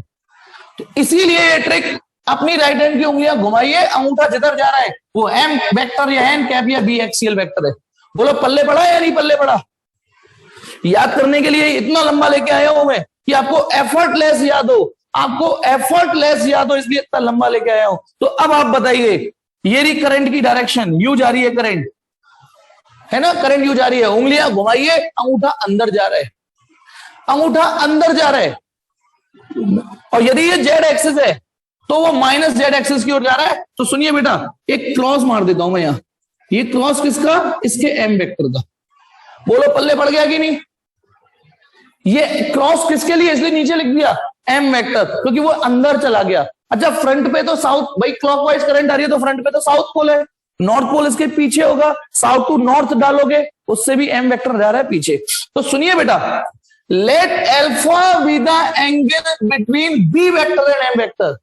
तो इसीलिए ये ट्रिक, अपनी राइट हैंड की उंगलियां घुमाइए, अंगूठा जिधर जा रहा है वो एम वेक्टर या एन कैप या बी एक्सियल वेक्टर है। बोलो पल्ले पड़ा या नहीं पल्ले पड़ा? याद करने के लिए इतना लंबा लेके आया हूं मैं कि आपको एफर्टलेस याद हो, आपको एफर्टलेस याद हो, इसलिए इतना लंबा लेके आया हूं। तो अब आप बताइए, ये रही करंट की डायरेक्शन, यू जा रही है करंट, है ना, करंट यू जा रही है, उंगलियां घुमाइए, अंगूठा अंदर जा रहा है, अंगूठा अंदर जा रहा है। और यदि ये जेड एक्सिस है तो वो माइनस जेड एक्सिस की ओर जा रहा है। तो सुनिए बेटा, एक क्रॉस मार देता हूं मैं यहां, ये क्रॉस किसका? इसके एम वेक्टर का। बोलो पल्ले पड़ गया कि नहीं? ये क्रॉस किसके लिए इसलिए नीचे लिख दिया, एम वेक्टर, क्योंकि वो अंदर चला गया। अच्छा फ्रंट पे तो साउथ, भाई क्लॉकवाइज करंट आ रही है तो फ्रंट पे तो साउथ पोल है, नॉर्थ पोल इसके पीछे होगा, साउथ टू नॉर्थ डालोगे उससे भी एम वेक्टर जा रहा है पीछे। तो सुनिए बेटा, let alpha be the angle between B vector and M vector.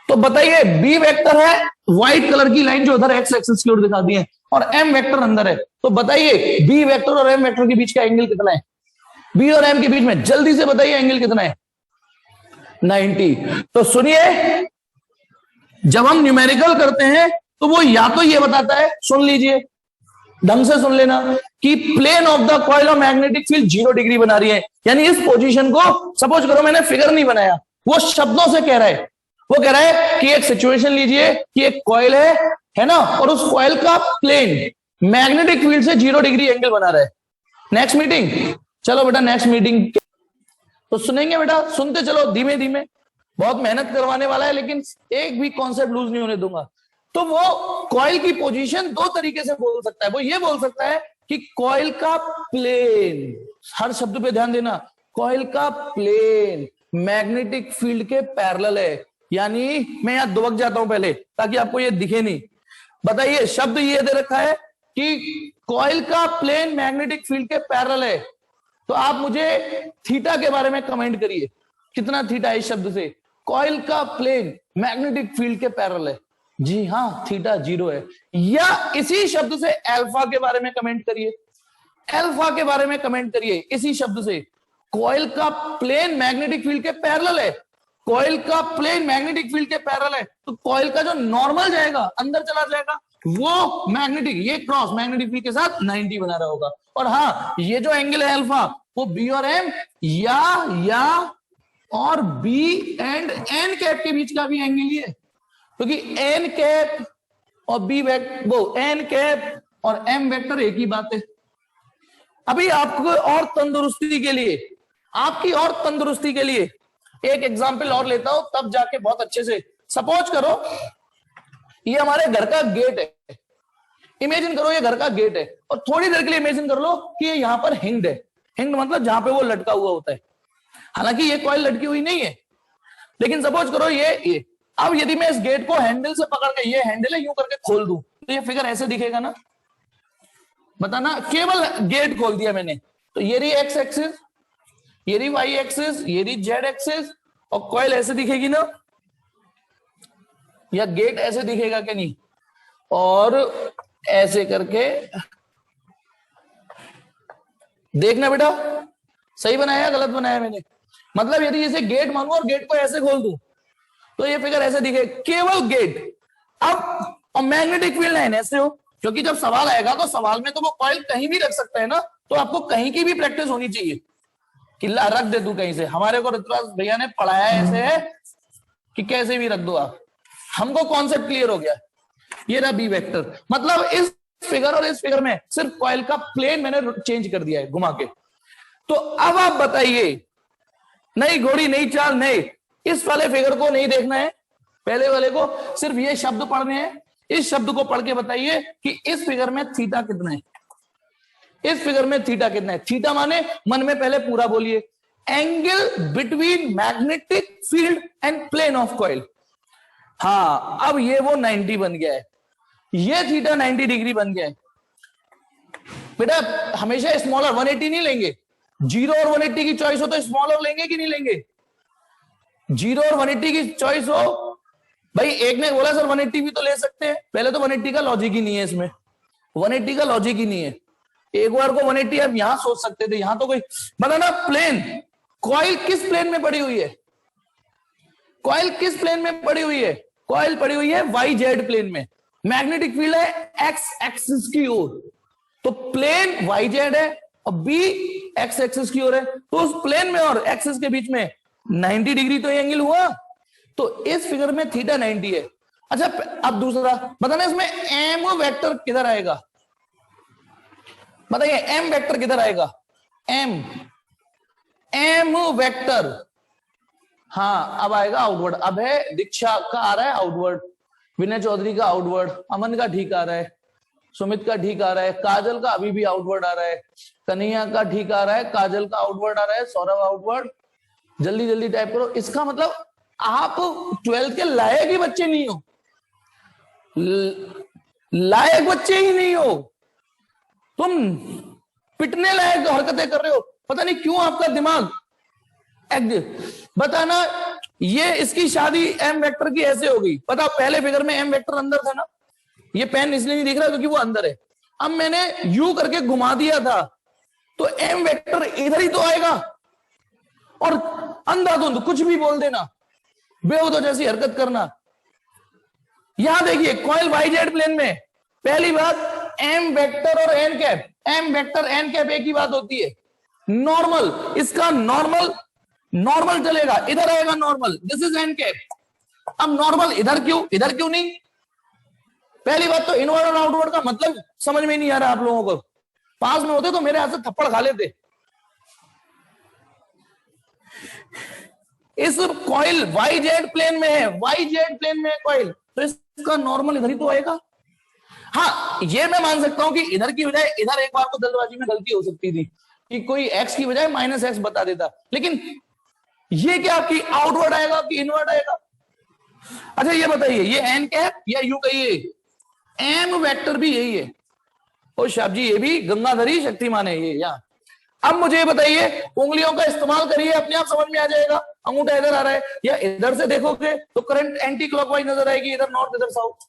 तो बताइए बी वेक्टर है व्हाइट कलर की लाइन जो उधर एक्स एक्सिस की ओर दिखा दी है, और एम वेक्टर अंदर है। तो बताइए बी वेक्टर और एम वेक्टर के बीच का एंगल कितना है? बी और एम के बीच में जल्दी से बताइए एंगल कितना है? 90। तो सुनिए, जब हम न्यूमेरिकल करते हैं तो वो या तो ये बताता है, सुन लीजिए ढंग से सुन लेना, कि plane of the coil of magnetic field 0 degree बना रही है। यानी इस पोजीशन को, सपोज करो मैंने फिगर नहीं बनाया, वो शब्दों से कह रहा है, वो कह रहा है कि एक सिचुएशन लीजिए कि एक कॉइल है ना, और उस कॉइल का प्लेन मैग्नेटिक फील्ड से 0 डिग्री एंगल बना रहा है। नेक्स्ट मीटिंग, चलो बेटा नेक्स्ट मीटिंग तो सुनेंगे बेटा, सुनते चलो धीमे धीमे, बहुत मेहनत करवाने वाला है, लेकिन एक भी कॉन्सेप्ट लूज नहीं होने दूंगा। तो वो कॉइल की पोजीशन 2 तरीके से बोल सकता है। वो ये बोल सकता है कि कॉइल का प्लेन, हर शब्द पे ध्यान देना, कॉइल का प्लेन मैग्नेटिक फील्ड के पैरेलल है। यानी मैं यहां दुबक जाता हूं पहले ताकि आपको ये दिखे नहीं। बताइए, शब्द ये दे रखा है कि कॉइल का प्लेन मैग्नेटिक फील्ड के पैरेलल है, तो आप मुझे थीटा के बारे में कमेंट करिए, कितना थीटा है इस शब्द से? कॉइल का प्लेन मैग्नेटिक फील्ड के पैरेलल है, जी हाँ थीटा 0 है। या इसी शब्द से अल्फा के बारे में कमेंट करिए, अल्फा के बारे में कमेंट करिए इसी शब्द से, कॉइल का प्लेन मैग्नेटिक फील्ड के पैरेलल है, कॉइल का प्लेन मैग्नेटिक फील्ड के पैरेलल है, तो कॉइल का जो नॉर्मल जाएगा अंदर चला जाएगा, वो मैग्नेटिक, ये क्रॉस मैग्नेटिक फील्ड के साथ 90 बना रहा होगा। और हाँ, ये जो एंगल है अल्फा, वो बी और एम या और बी एंड एन कैप के बीच का भी एंगल ही है, क्योंकि एन कैप और बी वेक्टर, वो एन कैप और एम वेक्टर एक ही बात है। अभी आपको और तंदुरुस्ती के लिए, आपकी और तंदुरुस्ती के लिए एक एग्जांपल और लेता हूं, तब जाके बहुत अच्छे से। सपोज करो ये हमारे घर का गेट है, इमेजिन करो ये घर का गेट है, और थोड़ी देर के लिए इमेजिन कर लो कि ये यहां पर हिंग्ड है। हिंग्ड मतलब जहां पे वो लटका हुआ होता है, हालांकि ये कॉइल लटकी हुई नहीं है, लेकिन सपोज करो ये। अब यदि मैं इस गेट को हैंडल से पकड़ के, ये हैंडल है, यूं करके खोल दूं, तो ये फिगर ऐसे दिखेगा ना, बताना। केवल गेट खोल दिया मैंने, तो ये रही एक्स एक्सिस, ये रही वाई एक्सिस, ये रही जेड एक्सिस, और कॉइल ऐसे दिखेगी ना, या गेट ऐसे दिखेगा कि नहीं, और ऐसे करके देखना बेटा, सही बनाया गलत बनाया मैंने। मतलब यदि इसे गेट मानूं और गेट को ऐसे खोल दूं, तो ये फिगर ऐसे दिखे, केवल गेट। अब और मैग्नेटिक फील्ड लाइन ऐसे हो, क्योंकि जब सवाल आएगा तो सवाल में तो वो कॉइल कहीं भी रख सकता है ना, तो आपको कहीं की भी प्रैक्टिस होनी चाहिए कि रख दे तू कहीं से। हमारे को ऋतुराज भैया ने पढ़ाया ऐसे है कि कैसे भी रख दो आप, हमको कॉन्सेप्ट क्लियर हो गया। ये रहा बी वेक्टर, मतलब इस फिगर और इस फिगर में सिर्फ कॉइल का प्लेन मैंने चेंज कर दिया है घुमा के। तो अब आप बताइए, नई घोड़ी नई चाल, नई, इस वाले फिगर को नहीं देखना है, पहले वाले को सिर्फ ये शब्द पढ़ने हैं। इस शब्द को पढ़ के बताइए कि इस फिगर में थीटा कितना है, इस फिगर में थीटा कितना है। थीटा माने, मन में पहले पूरा बोलिए, angle between magnetic field and plane of coil. हाँ, अब ये वो 90 बन गया है, ये थीटा 90 डिग्री बन गया है। बेटा हमेशा स्मॉलर 180 नहीं लेंगे, 0 और 180 की चॉइस हो तो स्मॉलर लेंगे कि नहीं लेंगे। 0 और 180 की चॉइस हो, भाई एक ने बोला सर 180 भी तो ले सकते हैं, पहले तो 180 का लॉजिक ही नहीं है, इसमें 180 का लॉजिक ही नहीं है। एक बार को 180 आप यहां सोच सकते थे, यहां तो कोई बताना। प्लेन, कॉइल किस प्लेन में पड़ी हुई है, कॉइल किस प्लेन में पड़ी हुई है, कॉइल पड़ी हुई है वाई जेड प्लेन में, मैग्नेटिक फील्ड है एक्स एक्सिस की ओर, तो प्लेन वाई जेड है और बी एक्स एक्सिस की ओर है, तो उस प्लेन में और एक्सिस के बीच में 90 डिग्री तो एंगल हुआ, तो इस फिगर में थीटा 90 है। अच्छा अब दूसरा बताना, इसमें एम वेक्टर किधर आएगा, बताइए एम वेक्टर किधर आएगा, एम वेक्टर, हाँ अब आएगा आउटवर्ड। अब है दीक्षा का आ रहा है आउटवर्ड, विनय चौधरी का आउटवर्ड, अमन का ठीक आ रहा है, सुमित का ठीक आ रहा है, काजल का अभी भी आउटवर्ड आ रहा है, कन्हैया का ठीक आ रहा है, काजल का आउटवर्ड आ रहा है, सौरभ आउटवर्ड। जल्दी जल्दी टाइप करो। इसका मतलब आप 12th के लायक ही बच्चे नहीं हो, लायक बच्चे ही नहीं हो, तुम पिटने लायक हरकतें कर रहे हो, पता नहीं क्यों आपका दिमाग। बताना, ये इसकी शादी एम वेक्टर की ऐसे हो गई, पता पहले फिगर में एम वेक्टर अंदर था ना, ये पेन इसलिए नहीं दिख रहा क्योंकि वो अंदर है। अब मैंने यू करके घुमा दिया था, तो एम वेक्टर इधर ही तो आएगा, और अंधाधुंध कुछ भी बोल देना, बेहूदो जैसी हरकत करना। यहां देखिए कॉइल वाई जेड प्लेन में, पहली बात एम वेक्टर और N cap, M vector N cap एक ही बात होती है, नॉर्मल, इसका नॉर्मल नॉर्मल चलेगा, इधर आएगा normal, this is an cap. अब नॉर्मल इधर क्यों नहीं, पहली बात तो इनवर्ड और आउटवर्ड का मतलब समझ में नहीं आ रहा आप लोगों को, पास में होते तो मेरे हाथ से थप्पड़ खा लेते। इस कॉइल वाई जेड प्लेन में है, वाई जेड प्लेन में है कॉइल, तो इसका नॉर्मल इधर ही तो आएगा। हाँ ये मैं मान सकता हूं कि इधर की बजाय इधर एक बार को जल्दबाजी में गलती हो सकती थी कि कोई एक्स की बजाय माइनस एक्स बता देता, लेकिन ये क्या कि आउटवर्ड आएगा कि इनवर्ड आएगा। अच्छा ये बताइए, ये एन कैप या यू कहिए, एम वेक्टर भी यही है। ओ शाह जी, ये भी गंगाधरी शक्तिमान है ये यहाँ। अब मुझे ये बताइए, उंगलियों का इस्तेमाल करिए, अपने आप समझ में आ जाएगा। अंगूठा इधर आ रहा है या इधर से देखोगे तो करंट एंटी क्लॉकवाइज नजर आएगी, इधर नॉर्थ इधर साउथ।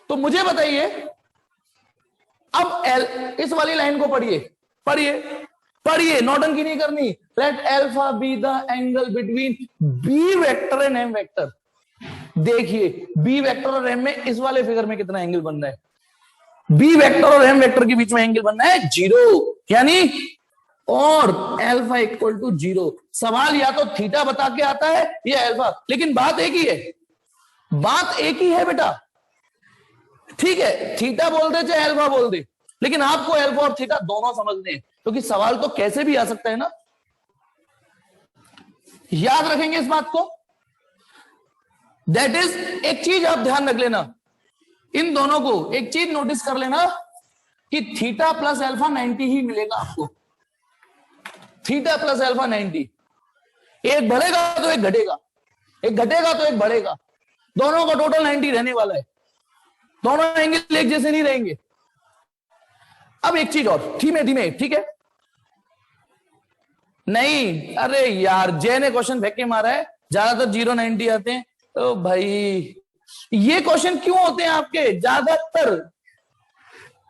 तो मुझे बताइए, अब एल, इस वाली लाइन को पढ़िए पढ़िए पढ़िए, नौटंकी नहीं करनी। Let alpha be the angle between B vector and M vector. देखिए बी वेक्टर और एम में इस वाले फिगर में कितना एंगल बन रहा है, बी वेक्टर और एम वेक्टर के बीच में एंगल बनना है 0, यानी और अल्फा इक्वल टू 0। सवाल या तो थीटा बता के आता है या अल्फा, लेकिन बात एक ही है, बात एक ही है बेटा। ठीक है, थीटा बोल दे चाहे अल्फा बोल दे, लेकिन आपको अल्फा और थीटा दोनों समझने हैं, क्योंकि सवाल तो कैसे भी आ सकता है ना। याद रखेंगे इस बात को। दैट इज, एक चीज आप ध्यान रख लेना, इन दोनों को एक चीज नोटिस कर लेना कि थीटा प्लस अल्फा 90 ही मिलेगा आपको। थीटा प्लस अल्फा 90, एक बढ़ेगा तो एक घटेगा, एक घटेगा तो एक बढ़ेगा, दोनों का टोटल 90 रहने वाला है। दोनों एंगल एक जैसे नहीं रहेंगे। अब एक चीज और, धीमे धीमे, ठीक है। नहीं, अरे यार, जय ने क्वेश्चन फेंक के मारा है, ज्यादातर 090 आते हैं। तो भाई ये क्वेश्चन क्यों होते हैं आपके ज्यादातर?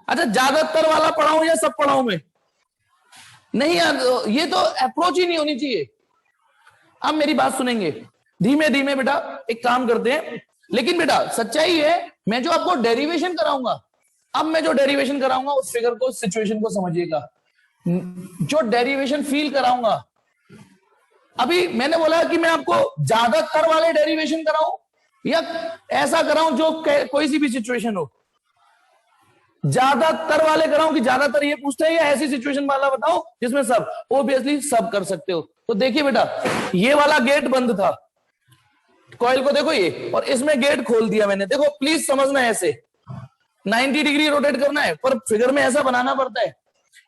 अच्छा, ज्यादातर वाला पढ़ाऊं या सब पढ़ाऊं मैं? नहीं यार, ये तो अप्रोच ही नहीं होनी चाहिए। अब मेरी बात सुनेंगे धीमे धीमे बेटा, एक काम करते हैं। लेकिन बेटा सच्चाई है, मैं जो आपको डेरिवेशन कराऊंगा, अब मैं जो डेरिवेशन कराऊंगा उस फिगर को, सिचुएशन को समझिएगा। जो डेरिवेशन फील कराऊंगा, अभी मैंने बोला कि मैं आपको ज्यादातर वाले डेरिवेशन कराऊं या ऐसा कराऊं जो कोई सी भी सिचुएशन हो। ज्यादातर वाले कराऊं कि ज्यादातर ये पूछते हैं, या ऐसी सिचुएशन वाला बताओ जिसमें सब? ओबियसली सब कर सकते हो। तो देखिए बेटा, ये वाला गेट बंद था, कॉइल को देखो ये, और इसमें गेट खोल दिया मैंने। देखो प्लीज समझना है, ऐसे 90 डिग्री रोटेट करना है, पर फिगर में ऐसा बनाना पड़ता है।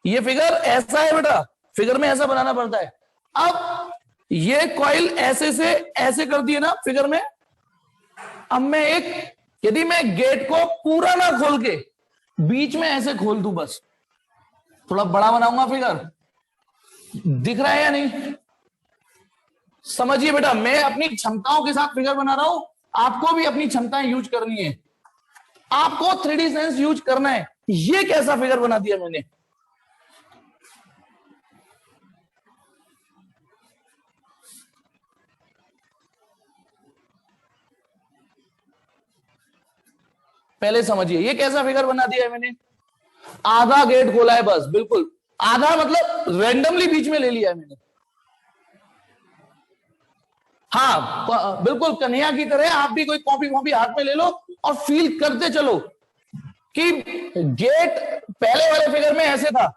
ये फिगर ऐसा है बेटा, फिगर में ऐसा बनाना पड़ता है। अब ये कॉइल ऐसे से ऐसे कर दिए ना फिगर में। अब मैं एक, यदि मैं गेट को पूरा ना खोल के बीच में ऐसे खोल दूं, बस थोड़ा बड़ा बनाऊंगा फिगर, दिख रहा है या नहीं? समझिए बेटा, मैं अपनी क्षमताओं के साथ फिगर बना रहा हूं, आपको भी अपनी क्षमताएं यूज करनी है, आपको 3D सेंस यूज करना है। ये कैसा फिगर बना दिया मैंने? पहले समझिए, ये कैसा फिगर बना दिया है मैंने? आधा गेट खोला है बस, बिल्कुल आधा, मतलब रैंडमली बीच में ले लिया है मैंने। हाँ बिल्कुल, कन्हैया की तरह आप भी कोई कॉपी वॉपी हाथ में ले लो और फील करते चलो कि गेट पहले वाले फिगर में ऐसे था,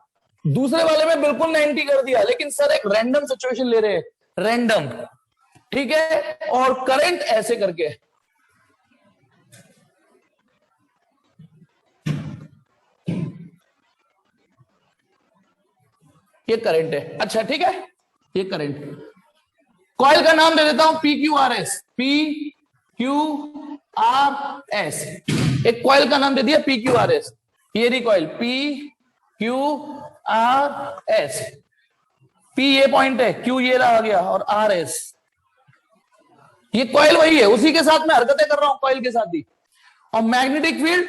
दूसरे वाले में बिल्कुल 90 कर दिया, लेकिन सर एक रैंडम सिचुएशन ले रहे हैं, रैंडम, ठीक है, और करंट ऐसे करके। ये करंट है, अच्छा ठीक है, ये करंट। कॉइल का नाम दे देता हूं PQRS, PQRS, एक कॉइल का नाम दे दिया PQRS। ये रही कॉइल PQRS, P ये पॉइंट है, Q ये रहा गया, और RS ये कॉइल वही है, उसी के साथ मैं हरकतें कर रहा हूं कॉइल के साथ ही। और मैग्नेटिक फील्ड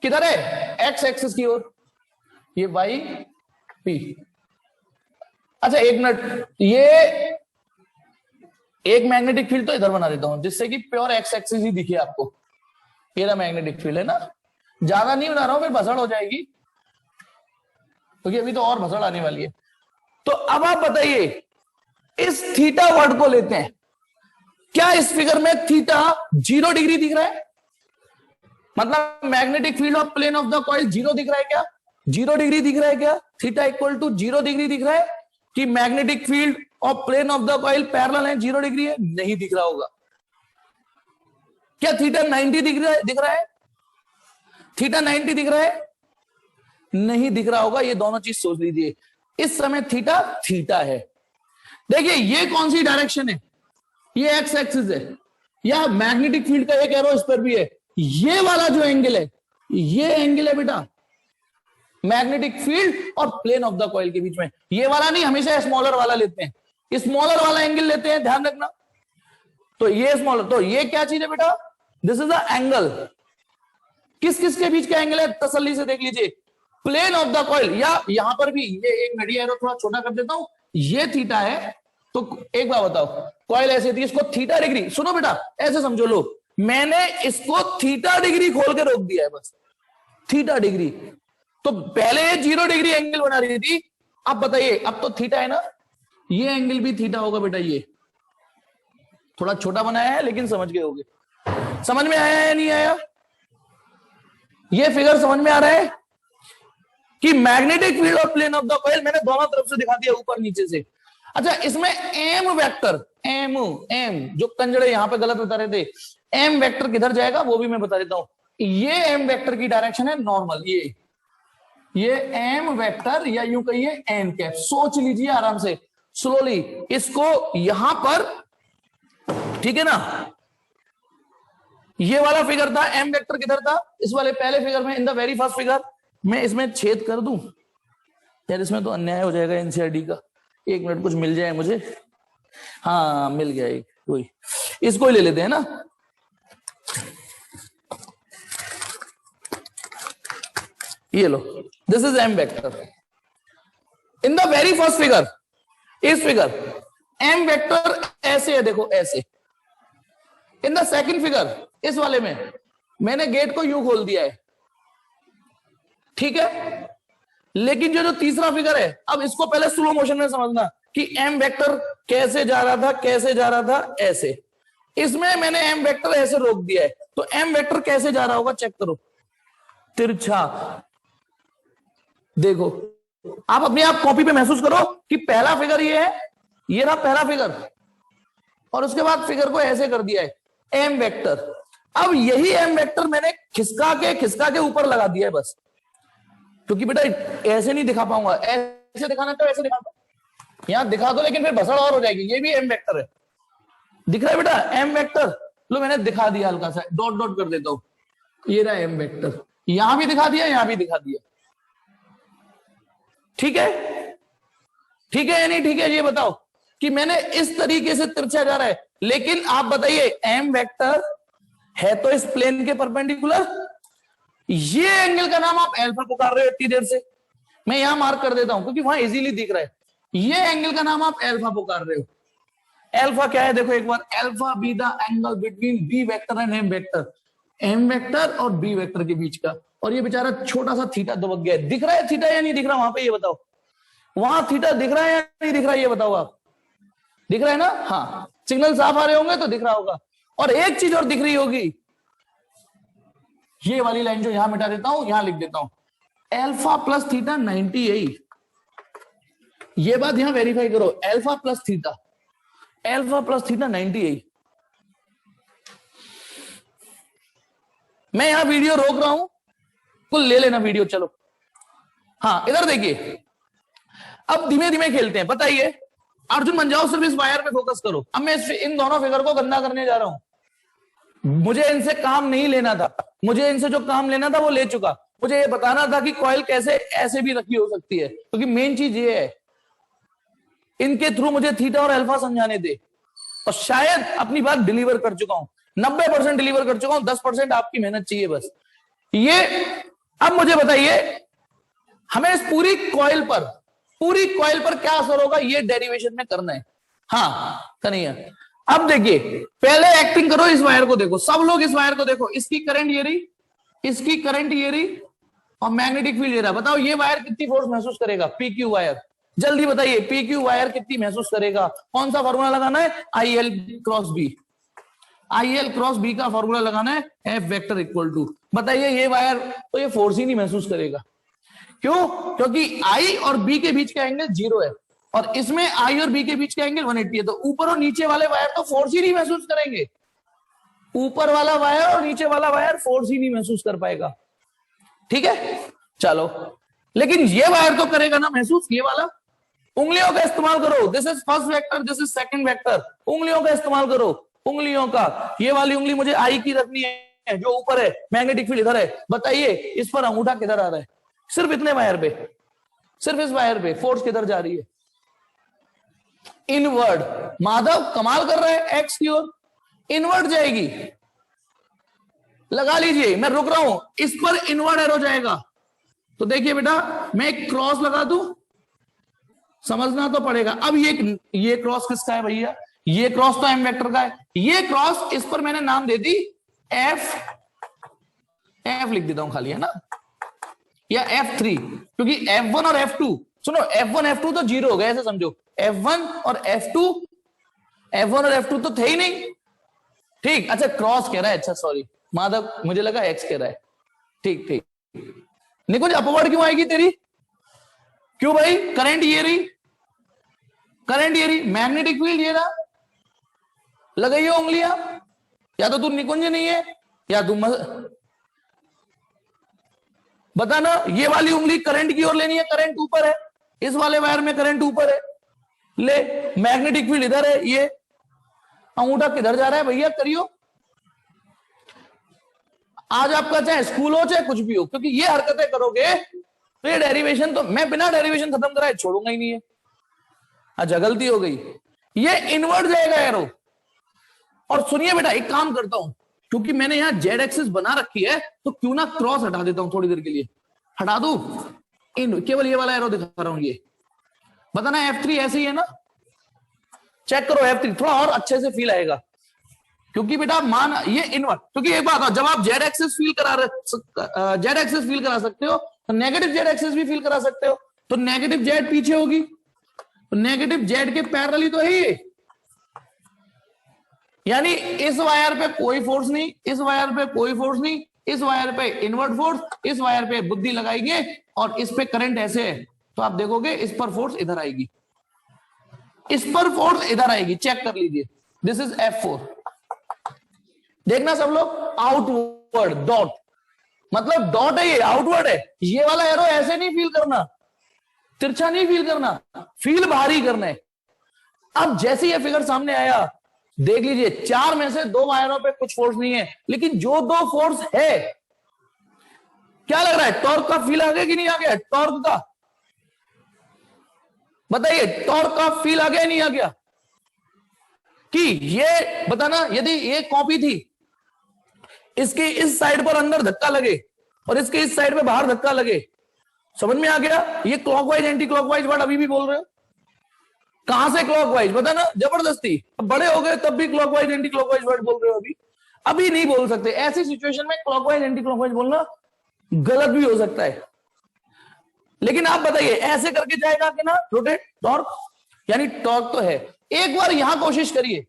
किधर है? एक्स एक्सिस की ओर, ये वाई पी। अच्छा एक मिनट, ये एक मैग्नेटिक फील्ड तो इधर बना देता हूं जिससे कि प्योर एक्स एक्सिस ही दिखे आपको। ये ना मैग्नेटिक फील्ड है ना, ज्यादा नहीं बना रहा हूं, फिर भसड़ हो जाएगी, क्योंकि अभी तो और भसड़ आने वाली है। तो अब आप बताइए, इस थीटा वर्ड को लेते हैं, क्या इस फिगर में थीटा 0 डिग्री दिख रहा है? मतलब magnetic field of plane of the coil 0 दिख रहा है क्या? 0 डिग्री दिख रहा है क्या? थीटा इक्वल टू 0 डिग्री दिख रहा है कि magnetic field of plane of the coil parallel है 0 डिग्री है? नहीं दिख रहा होगा। क्या थीटा 90 दिख रहा है? थीटा 90 दिख रहा है? नहीं दिख रहा होगा। ये दोनों चीज सोच लीजिए, इस समय थीटा थीटा है। देखिए ये कौन सी डायरेक्शन है? ये एक्स एक्सिस है, या मैग्नेटिक फील्ड का एक एरो इस पर भी है। ये वाला जो एंगल है, ये एंगल है बेटा मैग्नेटिक फील्ड और प्लेन ऑफ द कॉइल के बीच में। ये वाला नहीं, हमेशा स्मॉलर वाला लेते हैं, स्मॉलर वाला एंगल लेते हैं, ध्यान रखना। तो ये स्मॉलर, तो ये क्या चीज है बेटा? This is the angle. किस किस के बीच का एंगल है? तसल्ली से देख लीजिए, प्लेन ऑफ द कॉइल, या यहां पर भी ये एक मिनट, एरो थोड़ा छोटा कर देता हूं, ये थीटा है। तो एक बार बताओ, कॉइल ऐसे थी, इसको थीटा डिग्री, सुनो बेटा ऐसे समझो लो, मैंने इसको थीटा डिग्री खोल के रोक दिया है, बस थीटा डिग्री। तो पहले 0 डिग्री एंगल बना रही थी, अब बताइए, अब तो थीटा है ना, ये एंगल भी थीटा होगा बेटा। ये थोड़ा छोटा बनाया है लेकिन समझ गए होगे। समझ में आया या नहीं आया? ये फिगर समझ में आ रहा है कि magnetic field of plane of the coil, मैंने दोनों तरफ से दिखा दिया, ऊपर नीचे से। अच्छा, इसमें एम वेक्टर, एम एम जो कंजड़े यहां पे गलत बता रहे थे, एम वेक्टर किधर जाएगा वो भी मैं बता देता हूं। ये एम वेक्टर की डायरेक्शन है नॉर्मल, ये एम वेक्टर या यूं कहिए एन कैप। सोच लीजिए आराम से, स्लोली इसको यहां पर, ठीक है ना। ये वाला फिगर था, एम वेक्टर किधर था, इस वाले पहले फिगर में, इन द वेरी फर्स्ट फिगर। मैं इसमें छेद कर दूं यार, इसमें तो अन्याय हो जाएगा एनसीईआरटी का। एक मिनट, कुछ मिल जाए मुझे। हाँ मिल गया एक, वही, इसको ही ले लेते हैं ना। ये लो, this is M vector. In the very first figure, इस फिगर एम वेक्टर ऐसे है, देखो ऐसे। इन द सेकंड फिगर, इस वाले में मैंने गेट को यूं खोल दिया है, ठीक है। लेकिन जो तीसरा फिगर है, अब इसको पहले स्लो मोशन में समझना कि एम वेक्टर कैसे जा रहा था, कैसे जा रहा था, ऐसे। इसमें मैंने एम वेक्टर ऐसे रोक दिया है, तो एम वेक्टर कैसे जा रहा होगा चेक करो, तिरछा। देखो, आप अपने आप कॉपी पे महसूस करो कि पहला फिगर ये है, ये रहा पहला फिगर, और उसके बाद फिगर को ऐसे कर दिया है, एम वेक्टर। अब यही एम वेक्टर मैंने खिसका के ऊपर लगा दिया है बस, क्योंकि बेटा ऐसे नहीं दिखा पाऊंगा, ऐसे दिखाना तो ऐसे दिखा, यहां दिखा दो लेकिन फिर भसड़ और हो जाएगी। ये भी एम वेक्टर है, दिख रहा है बेटा एम वेक्टर। लो मैंने दिखा दिया, हल्का सा डॉट डॉट कर देता हूं, ये रहा एम वेक्टर। यहां भी दिखा दिया, यहां भी दिखा दिया, ठीक है। ठीक है या नहीं ठीक है, ये बताओ कि मैंने इस तरीके से तिरछा जा रहा है। लेकिन आप बताइए, एम वेक्टर है तो इस प्लेन के परपेंडिकुलर। ये एंगल का नाम आप अल्फा पुकार रहे हो इतनी देर से, मैं यहां मार्क कर देता हूं क्योंकि वहां इजीली दिख रहा है। ये एंगल का नाम आप अल्फा पुकार रहे हो। अल्फा क्या है देखो एक बार, alpha be the angle between B vector and M vector, M vector और बी वेक्टर के बीच का। और ये बेचारा छोटा सा थीटा दबक गया है। दिख रहा है थीटा या नहीं दिख रहा वहां पे, ये बताओ। वहां थीटा दिख रहा है या नहीं दिख रहा है, ये बताओ आप। दिख रहा है ना? हाँ, सिग्नल साफ आ रहे होंगे तो दिख रहा होगा। और एक चीज और दिख रही होगी, ये वाली लाइन जो यहां मिटा देता हूं, यहां लिख देता हूं, अल्फा प्लस थीटा 98। ये बात यहां वेरीफाई करो, alpha plus theta, alpha plus theta 98। मैं यहां वीडियो रोक रहा हूं, कुल ले लेना वीडियो, चलो। हाँ इधर देखिए, अब धीमे धीमे खेलते हैं। बताइए, अर्जुन बन जाओ, सिर्फ इस वायर पे फोकस करो। अब मैं इन दोनों फिगर को गंदा करने जा रहा हूं। मुझे इनसे काम नहीं लेना था, मुझे इनसे जो काम लेना था वो ले चुका। मुझे ये बताना था कि कॉइल कैसे ऐसे भी रखी हो सकती है, क्योंकि मेन चीज ये है। इनके थ्रू मुझे थीटा और अल्फा समझाने दे, और शायद अपनी बात डिलीवर कर चुका हूं, 90% डिलीवर कर चुका हूं, 10% आपकी मेहनत चाहिए बस। ये अब मुझे बताइए, हमें इस पूरी कॉइल पर क्या असर होगा, ये डेरिवेशन में करना है। हाँ कन्हैया, अब देखिए, पहले एक्टिंग करो, इस वायर को देखो, सब लोग इस वायर को देखो। इसकी करंट ये रही, इसकी करंट ये रही, और मैग्नेटिक फील्ड ये रहा। बताओ ये वायर कितनी फोर्स महसूस करेगा, पी क्यू वायर। जल्दी बताइए, पी क्यू वायर कितनी महसूस करेगा। कौन सा फॉर्मूला लगाना है, I L cross B. I L cross B का फॉर्मूला लगाना है, एफ वेक्टर इक्वल टू। बताइए ये वायर तो ये फोर्स ही नहीं महसूस करेगा। क्यों? क्योंकि आई और बी के बीच का एंगल 0 है, और इसमें आई और बी के बीच का एंगल 180 है। तो ऊपर और नीचे वाले वायर तो फोर्स ही नहीं महसूस करेंगे। ऊपर वाला वायर और नीचे वाला वायर फोर्स ही नहीं महसूस कर पाएगा। ठीक है, चलो। लेकिन ये वायर तो करेगा ना महसूस, ये वाला। उंगलियों का इस्तेमाल करो, this is first vector, this is second vector. उंगलियों का इस्तेमाल करो, उंगलियों का। ये वाली उंगली मुझे आई की रखनी है, जो ऊपर है, मैग्नेटिक फील्ड इधर है। बताइए इस पर अंगूठा किधर आ रहा है, सिर्फ इतने वायर पे, सिर्फ इस वायर पे फोर्स किधर जा रही है, इनवर्ड। माधव कमाल कर रहा है, एक्स की ओर इनवर्ड जाएगी। लगा लीजिए, मैं रुक रहा हूं, इस पर इनवर्ड एरो जाएगा। तो देखिए बेटा, मैं एक क्रॉस लगा दूं, समझना तो पड़ेगा। अब ये क्रॉस किसका है भैया, ये क्रॉस तो एम वेक्टर का है। ये क्रॉस, इस पर मैंने नाम दे दी एफ, एफ लिख देता हूं खाली, है ना, या F3, क्योंकि F1 और F2 सुनो F1 F2 तो जीरो हो गया, ऐसे समझो F1 और F2, F1 और F2 तो थे ही नहीं, ठीक। अच्छा क्रॉस कह रहा है, अच्छा सॉरी माधव, मुझे लगा एक्स कह रहा है, ठीक ठीक। निकुंज अपवर्ड क्यों आएगी तेरी, क्यों भाई, करंट ये रही, करंट ये रही, मैग्नेटिक फील्ड ये रहा, लगाइए उंगलियां, या तो तू निकुंज नहीं है या तू बताना, ये वाली उंगली करंट की ओर लेनी है, करंट ऊपर है, इस वाले वायर में करंट ऊपर है, ले मैग्नेटिक फील्ड इधर है, ये अंगूठा किधर जा रहा है भैया, करियो। आज आपका चाहे स्कूल हो चाहे कुछ भी हो, क्योंकि ये हरकतें करोगे तो ये डेरिवेशन तो मैं बिना डेरिवेशन खत्म कराए छोड़ूंगा ही नहीं है। अच्छा गलती हो गई, ये इनवर्ट जाएगा एरो। और सुनिए बेटा, एक काम करता हूं, क्योंकि मैंने यहां जेड एक्सिस बना रखी है, तो क्यों ना क्रॉस हटा देता हूं थोड़ी देर के लिए, हटा दू, इन केवल ये वाला एरो दिखा रहा हूं, ये बताना F3 ऐसे ही है ना, चेक करो F3, थोड़ा और अच्छे से फील आएगा, क्योंकि बेटा मान ये इनवर्ट, क्योंकि एक बात, जब आप जेड एक्सिस फील करा सकते हो तो नेगेटिव जेड एक्सिस भी फील करा सकते हो, तो नेगेटिव जेड पीछे होगी, तो नेगेटिव जेड के पैरेलल तो है ये, यानी इस वायर पे कोई फोर्स नहीं, इस वायर पे कोई फोर्स नहीं, इस वायर पे इनवर्ट फोर्स, इस वायर पे बुद्धि लगाएंगे और इस पे करंट ऐसे है, तो आप देखोगे इस पर फोर्स इधर आएगी, इस पर फोर्स इधर आएगी, चेक कर लीजिए, दिस इज F4। देखना सब लोग, आउटवर्ड डॉट, मतलब डॉट है ये, आउटवर्ड है, ये वाला एरो ऐसे नहीं फील करना, तिरछा नहीं फील करना, फील भारी करना है। अब जैसे ये फिगर सामने आया, देख लीजिए, चार में से दो वायरों पे कुछ फोर्स नहीं है, लेकिन जो दो फोर्स है, क्या लग रहा है, टॉर्क का फील आ गया कि नहीं आ गया, टॉर्क का बताइए, टॉर्क का फील आ गया नहीं आ गया, कि ये बताना, यदि ये कॉपी थी, इसके इस साइड पर अंदर धक्का लगे और इसके इस साइड पे बाहर धक्का लगे, समझ में आ गया, ये क्लॉकवाइज एंटी क्लॉकवाइज वर्ड अभी भी बोल रहे हो, कहां से क्लॉकवाइज बताना, जबरदस्ती, अब बड़े हो गए तब भी क्लॉकवाइज एंटी क्लॉकवाइज वर्ड बोल रहे हो, अभी नहीं बोल सकते, ऐसी सिचुएशन में क्लॉकवाइज एंटी क्लॉकवाइज बोलना गलत भी हो सकता है, लेकिन आप बताइए ऐसे करके जाएगा कि ना रोटेट टॉर्क, यानी टॉर्क तो है। एक बार यहां कोशिश करिए,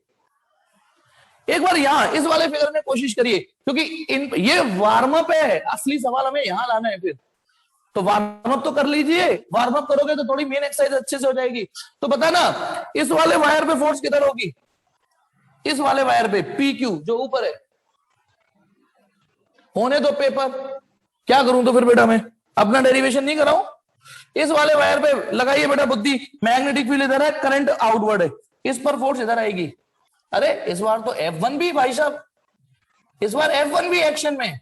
एक बार यहां इस वाले फिगर में कोशिश करिए, क्योंकि ये वार्म अप है, असली सवाल हमें यहां लाना है, फिर तो वार्म अप तो कर लीजिए, वार्म अप करोगे तो थोड़ी मेन एक्सरसाइज अच्छे से हो जाएगी। तो बताना इस वाले वायर पे फोर्स किधर होगी, इस वाले वायर पे PQ जो ऊपर है, होने दो पेपर, क्या करूं तो फिर बेटा मैं अपना डेरिवेशन नहीं कराऊं, इस वाले वायर पे लगाइए बेटा बुद्धि, मैग्नेटिक फील्ड इधर है, करंट आउटवर्ड है, इस पर फोर्स इधर आएगी, अरे इस बार तो F1 भी भाई साहब, इस बार F1 भी एक्शन में,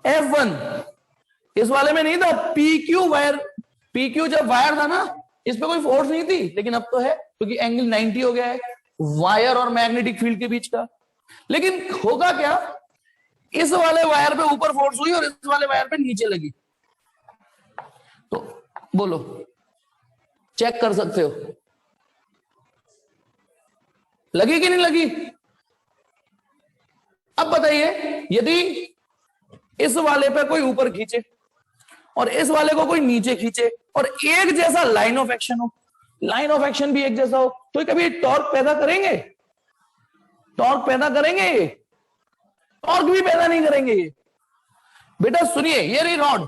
F1 इस वाले में नहीं था, PQ वायर, PQ जब वायर था ना, इस पे कोई फोर्स नहीं थी, लेकिन अब तो है, क्योंकि एंगल 90 हो गया है वायर और मैग्नेटिक फील्ड के बीच का। लेकिन होगा क्या, इस वाले वायर पे ऊपर फोर्स हुई और इस वाले वायर पे नीचे लगी, तो बोलो, चेक कर सकते हो, लगी कि नहीं लगी। अब बताइए, यदि इस वाले पे कोई ऊपर खींचे और इस वाले को कोई नीचे खींचे और एक जैसा लाइन ऑफ एक्शन हो, लाइन ऑफ एक्शन भी एक जैसा हो, तो कभी टॉर्क पैदा करेंगे, टॉर्क पैदा करेंगे, ये टॉर्क भी पैदा नहीं करेंगे ये। बेटा सुनिए, ये रही रॉड,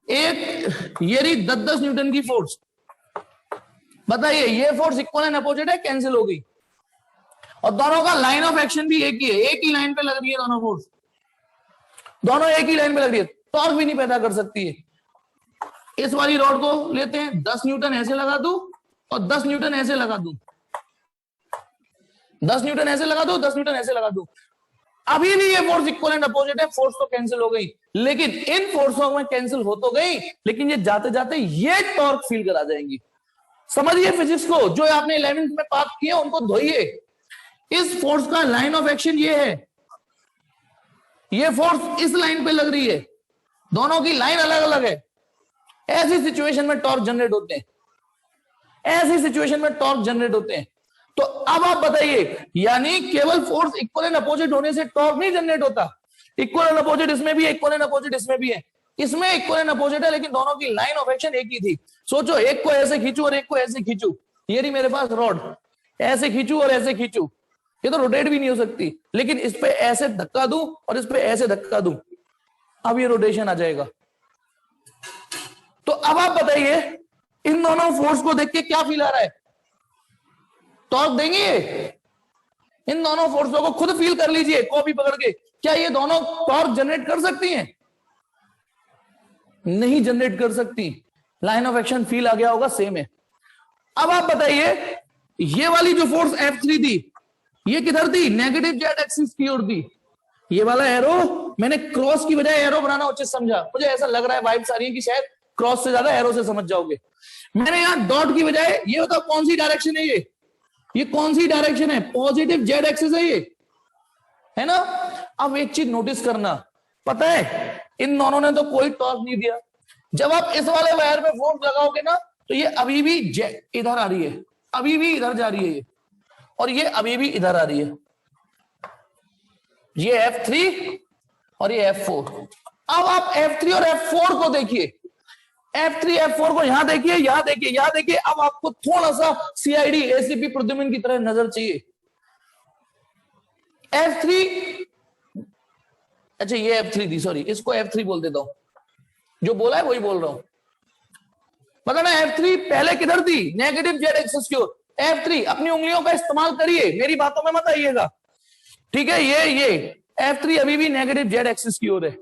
एक ये रही 10-10 न्यूटन की फोर्स, बताइए ये फोर्स इक्वल एंड अपोजिट है, कैंसिल हो गई, और दोनों का लाइन ऑफ एक्शन भी एक ही है, एक ही लाइन पे लग रही है दोनों फोर्स, दोनों एक ही लाइन पे लग रही है, टॉर्क भी नहीं पैदा कर सकती है। इस वाली रॉड को लेते हैं, 10 न्यूटन ऐसे लगा दूं और 10 न्यूटन ऐसे लगा दूं, 10 न्यूटन ऐसे लगा दूं, 10 न्यूटन ऐसे लगा दूं, अभी भी ये फोर्स इक्वल एंड अपोजिट है, फोर्स तो कैंसिल हो गई, लेकिन इन फोर्सों में कैंसिल हो तो गई, लेकिन ये जाते जाते ये टॉर्क फील करा जाएंगी। समझिए फिजिक्स को, जो आपने 11th में बात की है उनको धोइए, इस फोर्स का लाइन ऑफ एक्शन ये है, ये फोर्स इस लाइन पे लग रही है, दोनों की लाइन अलग अलग है, ऐसी सिचुएशन में टॉर्क जनरेट होते हैं, ऐसी सिचुएशन में टॉर्क जनरेट होते हैं। तो अब आप बताइए, यानी केवल फोर्स इक्वल एंड अपोजिट होने से टॉर्क नहीं जनरेट होता, इक्वल एंड अपोजिट इसमें भी है, इक्वल एंड अपोजिट इसमें भी है, इसमें इक्वल एंड अपोजिट है, लेकिन दोनों की लाइन ऑफ एक्शन एक ही थी। सोचो, एक को ऐसे खींचू और एक को ऐसे खींचू, ये रही मेरे पास रॉड, ऐसे खींचू और ऐसे खींचू, ये तो रोटेट भी नहीं हो सकती, लेकिन इस पे ऐसे धक्का दूं और इस पे ऐसे धक्का दूं, अब ये रोटेशन आ जाएगा। तो अब आप बताइए, इन दोनों फोर्स को देख के क्या फील आ रहा है? टॉर्क देंगे ये? इन दोनों फोर्सों को खुद फील कर लीजिए कॉपी पकड़ के, क्या ये दोनों टॉर्क जनरेट कर सकती हैं? नहीं जनरेट कर सकती। लाइन ऑफ एक्शन फील आ गया होगा, सेम है। अब आप बताइए, ये वाली जो फोर्स F3 थी, ये किधर थी? नेगेटिव जेड एक्सिस की ओर थी। ये वाला एरो मैंने क्रॉस की बजाय एरो बनाना उचित समझा, मुझे ऐसा लग रहा है वाइब्स आ रही है कि शायद क्रॉस से ज्यादा एरो से समझ जाओगे। मैंने यहां डॉट की बजाय, ये बताओ कौन सी डायरेक्शन है ये कौन सी डायरेक्शन है? पॉजिटिव जेड एक्सिस है ये, है ना? अब एक चीज नोटिस करना, पता है इन दोनों ने तो कोई टॉर्क नहीं दिया। जब आप इस वाले वायर पे फोर्स लगाओगे ना, तो ये अभी भी इधर आ रही है, अभी भी इधर जा रही है ये, और ये अभी भी इधर आ रही है, ये F3 और ये F4। अब आप F3 और F4 को देखिए, F3 F4 को यहां देखिए, यहां देखिए, यहां देखिए। अब आपको थोड़ा सा CID ACP प्रद्युम्न की तरह नजर चाहिए। F3, अच्छा ये F3 थी, सॉरी, इसको F3 बोल देता हूं, जो बोला है वही बोल रहा हूं। पता ना F3 पहले किधर थी? नेगेटिव जेड एक्सिस की ओर। F3, अपनी उंगलियों का इस्तेमाल करिए, मेरी बातों में मत आइएगा, ठीक है? ये F3 अभी भी नेगेटिव जेड एक्सिस की ओर है।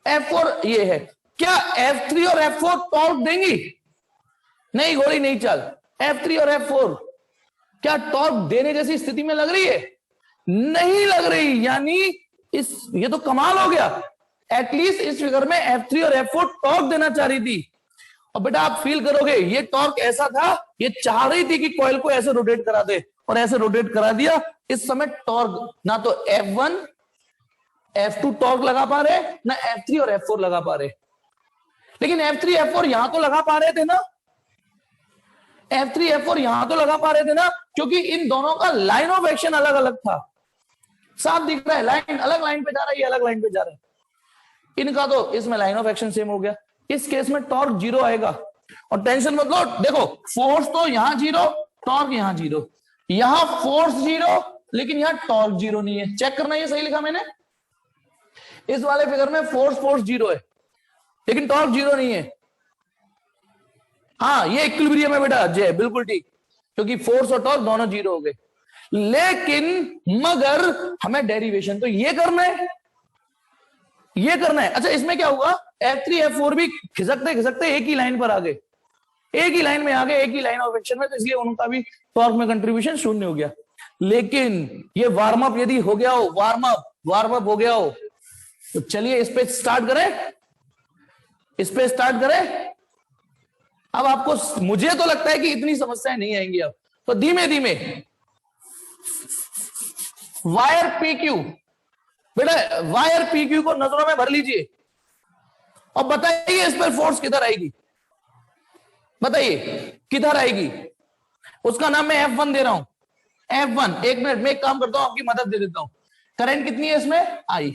F4 ये है। क्या F3 और F4 टॉर्क देंगी? नहीं घोड़ी नहीं चल। F3 और F4 क्या टॉर्क देने जैसी स्थिति में लग रही है? नहीं लग रही। यानी ये तो कमाल हो गया, एटलीस्ट इस फिगर में F3 और F4 टॉर्क देना चाह रही थी। और बेटा आप फील करोगे, ये टॉर्क ऐसा था, ये चाह रही थी कि कॉइल को ऐसे रोटेट करा दे, और ऐसे रोटेट करा दिया। इस समय टॉर्क ना तो F1 F2 टॉर्क लगा पा रहे, ना F3 और F4 लगा पा रहे। लेकिन F3 F4 यहां तो लगा पा रहे थे ना, F3 F4 यहां तो लगा पा रहे थे ना, क्योंकि इन दोनों का लाइन ऑफ एक्शन अलग अलग था। साफ दिख रहा है, लाइन अलग लाइन पे जा रहा है, ये अलग लाइन पे जा रहा है। इनका तो इसमें लाइन ऑफ एक्शन सेम हो गया। इस केस में टॉर्क 0 आएगा। और टेंशन मत लो, देखो फोर्स तो यहां 0, टॉर्क यहां 0, यहां फोर्स 0, लेकिन यहां टॉर्क 0 नहीं है। चेक करना, ये सही लिखा मैंने? इस वाले फिगर में फोर्स 0 है, लेकिन टॉर्क 0 नहीं है। हाँ, ये इक्विलिब्रियम है बेटा, जय बिल्कुल ठीक, क्योंकि फोर्स और टॉर्क दोनों 0 हो गए। लेकिन मगर हमें डेरिवेशन तो ये करना है, ये करना है। अच्छा, इसमें क्या हुआ? F3 F4 भी खिसकते खिसकते एक ही लाइन पर आ गए, एक ही लाइन में आ गए, एक ही लाइन ऑफ एक्शन में, तो इसलिए उनका भी टॉर्क में कंट्रीब्यूशन 0 हो गया। लेकिन ये वार्म अप यदि हो गया हो, वार्म अप हो गया हो, तो चलिए इस पे स्टार्ट करें, इस पे स्टार्ट करें। अब आपको, मुझे तो लगता है कि इतनी समस्याएं नहीं आएंगी अब, तो धीमे धीमे वायर PQ, बेटा वायर PQ को नजरों में भर लीजिए और बताइए इस पर फोर्स किधर आएगी? बताइए किधर आएगी? उसका नाम मैं F1 दे रहा हूं, F1। एक मिनट में एक काम करता हूं, आपकी मदद दे देता हूं। करंट कितनी है इसमें? I।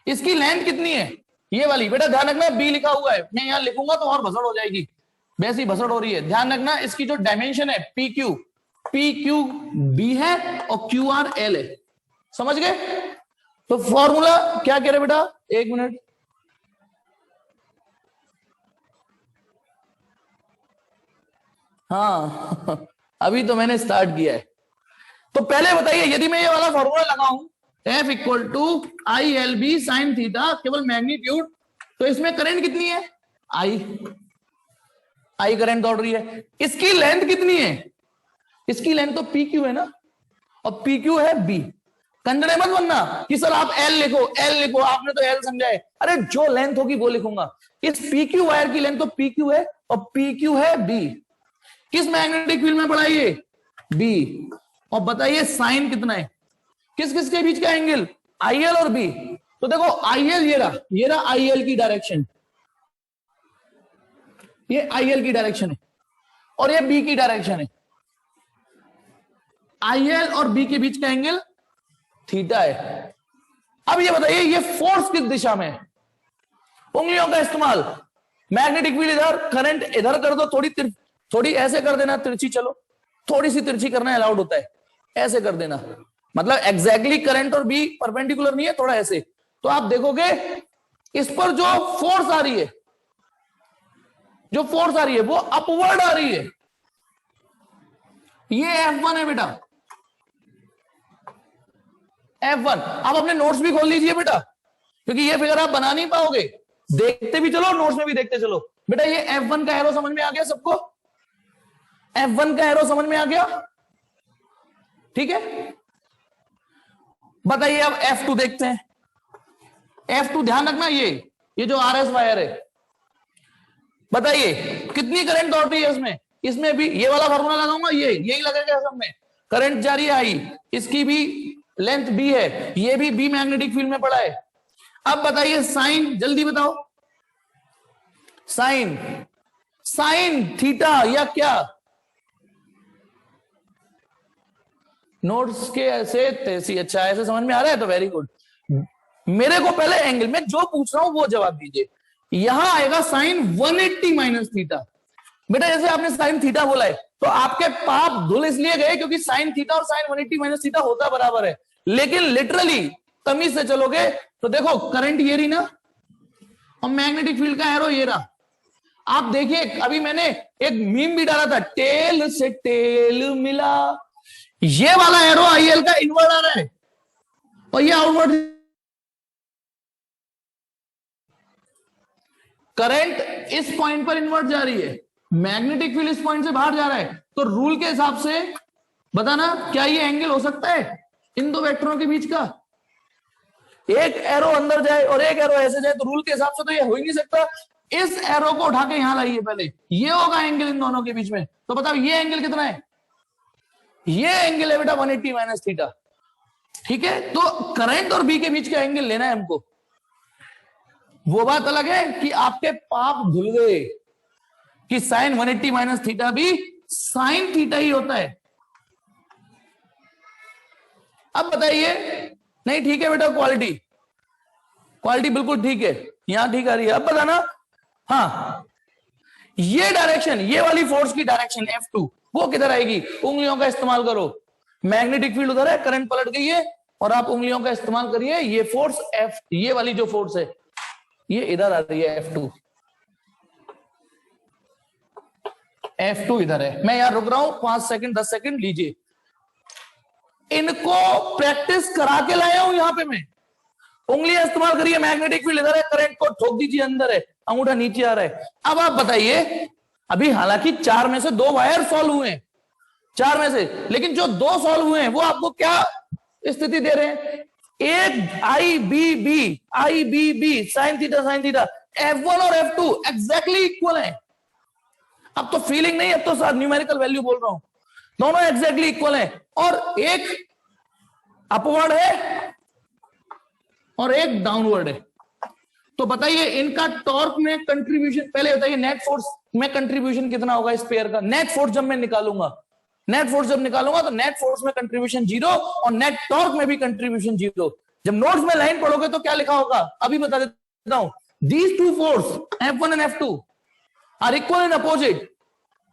इसकी लेंथ कितनी है? ये वाली। बेटा ध्यान रखना, B लिखा हुआ है, मैं यहां लिखूंगा तो और भसड़ हो जाएगी, वैसी भसड़ हो रही है। ध्यान रखना, इसकी जो डायमेंशन है PQ B है और QR L है। समझ गए? तो फॉर्मूला क्या कह रहे बेटा? एक मिनट, हाँ अभी तो मैंने स्टार्ट किया है। तो पहले बताइए, यदि मैं ये वाला फॉर्मूला लगाऊं, F equal to ILB sine theta, केवल मैग्नीट्यूड, तो इसमें करंट कितनी है? I करंट दौड़ रही है। इसकी लेंथ कितनी है? इसकी लेंथ तो PQ है ना, और PQ है B। कंजड़े मत बनना कि सर आप L लिखो, L लिखो, आपने तो L समझा है। अरे जो लेंथ होगी वो लिखूंगा। इस PQ वायर की लेंथ तो PQ है और PQ है B। किस मैग्नेटिक फील्ड में पड़ा ये? B। और बताइए साइन कितना है? किस किस के बीच का एंगल? IL और B। तो देखो IL ये रहा IL की डायरेक्शन, ये IL की डायरेक्शन है, और ये B की डायरेक्शन है। IL और B के बीच का एंगल थीटा है। अब ये बताइए ये फोर्स किस दिशा में है? उंगलियों का इस्तेमाल, मैग्नेटिक फील्ड इधर, करंट इधर कर दो, थोड़ी ऐसे कर देना तिरछी, चलो थोड़ी सी तिरछी करना अलाउड होता है, ऐसे कर देना, मतलब एग्जैक्टली करंट और बी परपेंडिकुलर नहीं है, थोड़ा ऐसे, तो आप देखोगे इस पर जो फोर्स आ रही है, जो फोर्स आ रही है वो अपवर्ड आ रही है। ये F1 है बेटा, F1। आप अपने नोट्स भी खोल लीजिए बेटा, क्योंकि ये फिगर आप बना नहीं पाओगे, देखते भी चलो नोट्स में भी देखते चलो बेटा। ये F1 का एरो समझ में आ गया सबको? F1 का एरो समझ में आ गया? ठीक है, बताइए अब F2 देखते हैं। F2 ध्यान रखना, ये जो RS वायर है, बताइए कितनी करंट दौड़ रही है इसमें? इसमें भी ये वाला फार्मूला लगाऊंगा, यही लगेगा सब में, करंट जा रही है आई, इसकी भी लेंथ बी है, ये भी बी मैग्नेटिक फील्ड में पड़ा है। अब बताइए साइन, जल्दी बताओ, साइन, साइन थीटा या क्या? नोट्स के ऐसे तैसी, अच्छा ऐसे समझ में आ रहा है तो वेरी गुड। मेरे को पहले एंगल में जो पूछ रहा हूं वो जवाब दीजिए। यहां आएगा साइन 180 माइनस थीटा। बेटा जैसे आपने साइन थीटा बोला है तो आपके पाप धुल इसलिए गए क्योंकि साइन थीटा और साइन 180 माइनस थीटा होता बराबर है, लेकिन लिटरली तमीज से चलोगे तो देखो करंट ये रही ना, और मैग्नेटिक फील्ड का एरो ये रहा। आप देखिए अभी मैंने एक मीम भी डाला था, टेल से टेल मिला, ये वाला एरो आईएल का इनवर्ड आ रहा है और ये आउटवर्ड। करंट इस पॉइंट पर इनवर्ट जा रही है, मैग्नेटिक फील्ड इस पॉइंट से बाहर जा रहा है, तो रूल के हिसाब से बताना क्या ये एंगल हो सकता है इन दो वेक्टरों के बीच का? एक एरो अंदर जाए और एक एरो ऐसे जाए तो रूल के हिसाब से तो ये हो ही नहीं सकता। इस एरो को उठा के यहां लाइए पहले, ये होगा एंगल इन दोनों के बीच में। तो बताओ ये एंगल कितना है? ये एंगल है बेटा 180 माइनस थीटा। ठीक है, तो करंट और बी के बीच का एंगल लेना है हमको। वो बात अलग है कि आपके पाप धुल गए कि साइन 180 माइनस थीटा भी साइन थीटा ही होता है। अब बताइए, नहीं ठीक है बेटा, क्वालिटी बिल्कुल ठीक है, यहां ठीक आ रही है। अब बताना, हाँ ये डायरेक्शन, ये वाली फोर्स की डायरेक्शन F2 वो किधर आएगी? उंगलियों का इस्तेमाल करो, मैग्नेटिक फील्ड उधर है, करंट पलट गई है, और आप उंगलियों का इस्तेमाल करिए, ये फोर्स F, ये वाली जो फोर्स है ये इधर आ रही है, F2 इधर है। मैं यहां रुक रहा हूं 5 सेकंड 10 सेकंड लीजिए, इनको प्रैक्टिस करा के लाया हूं यहां पे मैं। उंगलियां इस्तेमाल करिए, मैग्नेटिक फील्ड इधर है, करंट को ठोक दीजिए अंदर है, अंगूठा नीचे आ रहा है। अब आप बताइए, अभी हालांकि 4 में से 2 वायर सॉल्व हुए हैं, 4 में से, लेकिन जो 2 सॉल्व हुए हैं वो आपको क्या स्थिति दे रहे हैं? एक I B B sine theta F1 और F2 एग्जैक्टली इक्वल है। अब तो फीलिंग नहीं, अब तो न्यूमेरिकल वैल्यू बोल रहा हूं, दोनों एग्जैक्टली इक्वल है, और एक अपवर्ड है और एक डाउनवर्ड है। तो बताइए इनका टॉर्क में कंट्रीब्यूशन, पहले बताइए नेट फोर्स में कंट्रीब्यूशन कितना होगा इस पेयर का? नेट फोर्स जब मैं निकालूंगा, तो नेट फोर्स में कंट्रीब्यूशन 0 और नेट टॉर्क में भी कंट्रीब्यूशन 0। जब नोट्स में लाइन पढ़ोगे तो क्या लिखा होगा अभी बता देता हूं, these two force F1 and F2 are equal and opposite,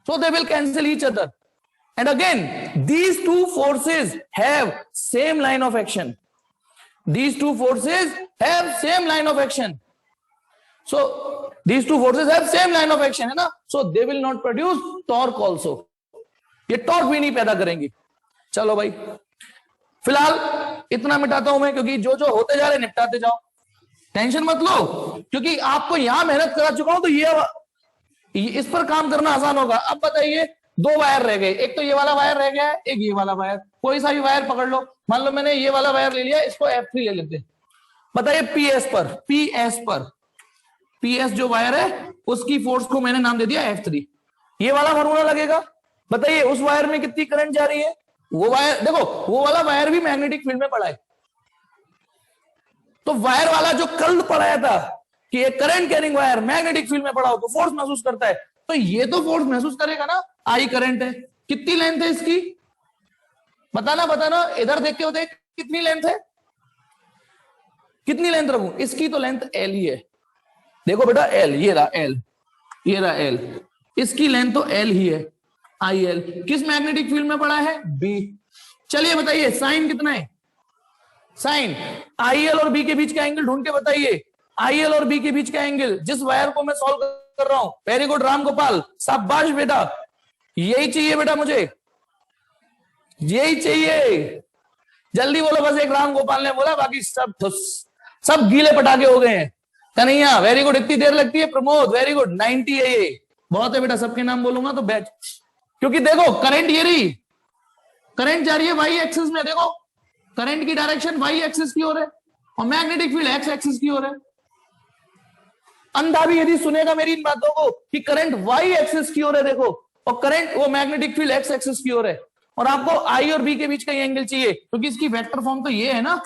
so they will cancel each other, and again these two forces have same line of action, so these two forces have same line of action है ना, so they will not produce torque also, ये torque भी नहीं पैदा करेंगी। चलो भाई फिलहाल इतना मिटाता हूं मैं, क्योंकि जो जो होते जा रहे निपटाते जाओ, टेंशन मत लो, क्योंकि आपको यहां मेहनत करा चुका हूं तो ये इस पर काम करना आसान होगा। अब बताइए 2 वायर रह गए, एक तो ये वाला वायर रह गया है, एक ये वाला वायर, कोई सा भी वायर पकड़ लो, मान लो मैंने ये वाला वायर ले लिया, इसको F3 ले लेते हैं। बताइए PS जो वायर है उसकी फोर्स को मैंने नाम दे दिया F3, ये वाला फार्मूला लगेगा। बताइए उस वायर में कितनी करंट जा रही है? वो वायर देखो, वो वाला वायर भी मैग्नेटिक फील्ड में पड़ा है, तो वायर वाला जो कल पढ़ाया था कि एक current carrying wire magnetic field में पड़ा हो तो फोर्स महसूस करता है, तो ये तो फोर्स महसूस करेगा ना, आई करंट है, कितनी लेंथ है इसकी? बताना इधर देख के होते कितनी लेंथ है? कितनी लेंथ रखूं? इसकी तो लेंथ एल ही है, देखो बेटा एल, ये रहा एल, ये रहा एल, इसकी लेंथ तो एल ही है, आई एल। किस मैग्नेटिक फील्ड में पड़ा है? बी। चलिए बताइए साइन कितना है? साइन आई एल और बी के बीच का एंगल ढूंढ के बताइए, आई एल और बी के बीच का एंगल, जिस वायर को मैं सॉल्व कर रहा हूं। वेरी गुड राम गोपाल, शाबाश बेटा, यही चाहिए बेटा मुझे, यही चाहिए। जल्दी बोलो, बस एक राम गोपाल ने बोला, बाकी सब गीले पटाखे हो गए हैं। कन्हैया वेरी गुड, इतनी देर लगती है? प्रमोद वेरी गुड, 90 है ये, बहुत है बेटा, सबके नाम बोलूंगा तो बैच। क्योंकि देखो करंट ये रही, करंट जा रही है वाई एक्सिस में, देखो करंट की डायरेक्शन वाई एक्सिस की ओर है और मैग्नेटिक फील्ड एक्स एक्सिस की ओर है। अंधा भी यदि सुनेगा मेरी इन बातों को कि करंट वाई एक्सिस की ओर है देखो, और करंट वो मैग्नेटिक फील्ड एक्स एक्सिस की ओर है, और आपको आई और बी के बीच का एंगल चाहिए, क्योंकि इसकी वेक्टर फॉर्म तो ये है ना,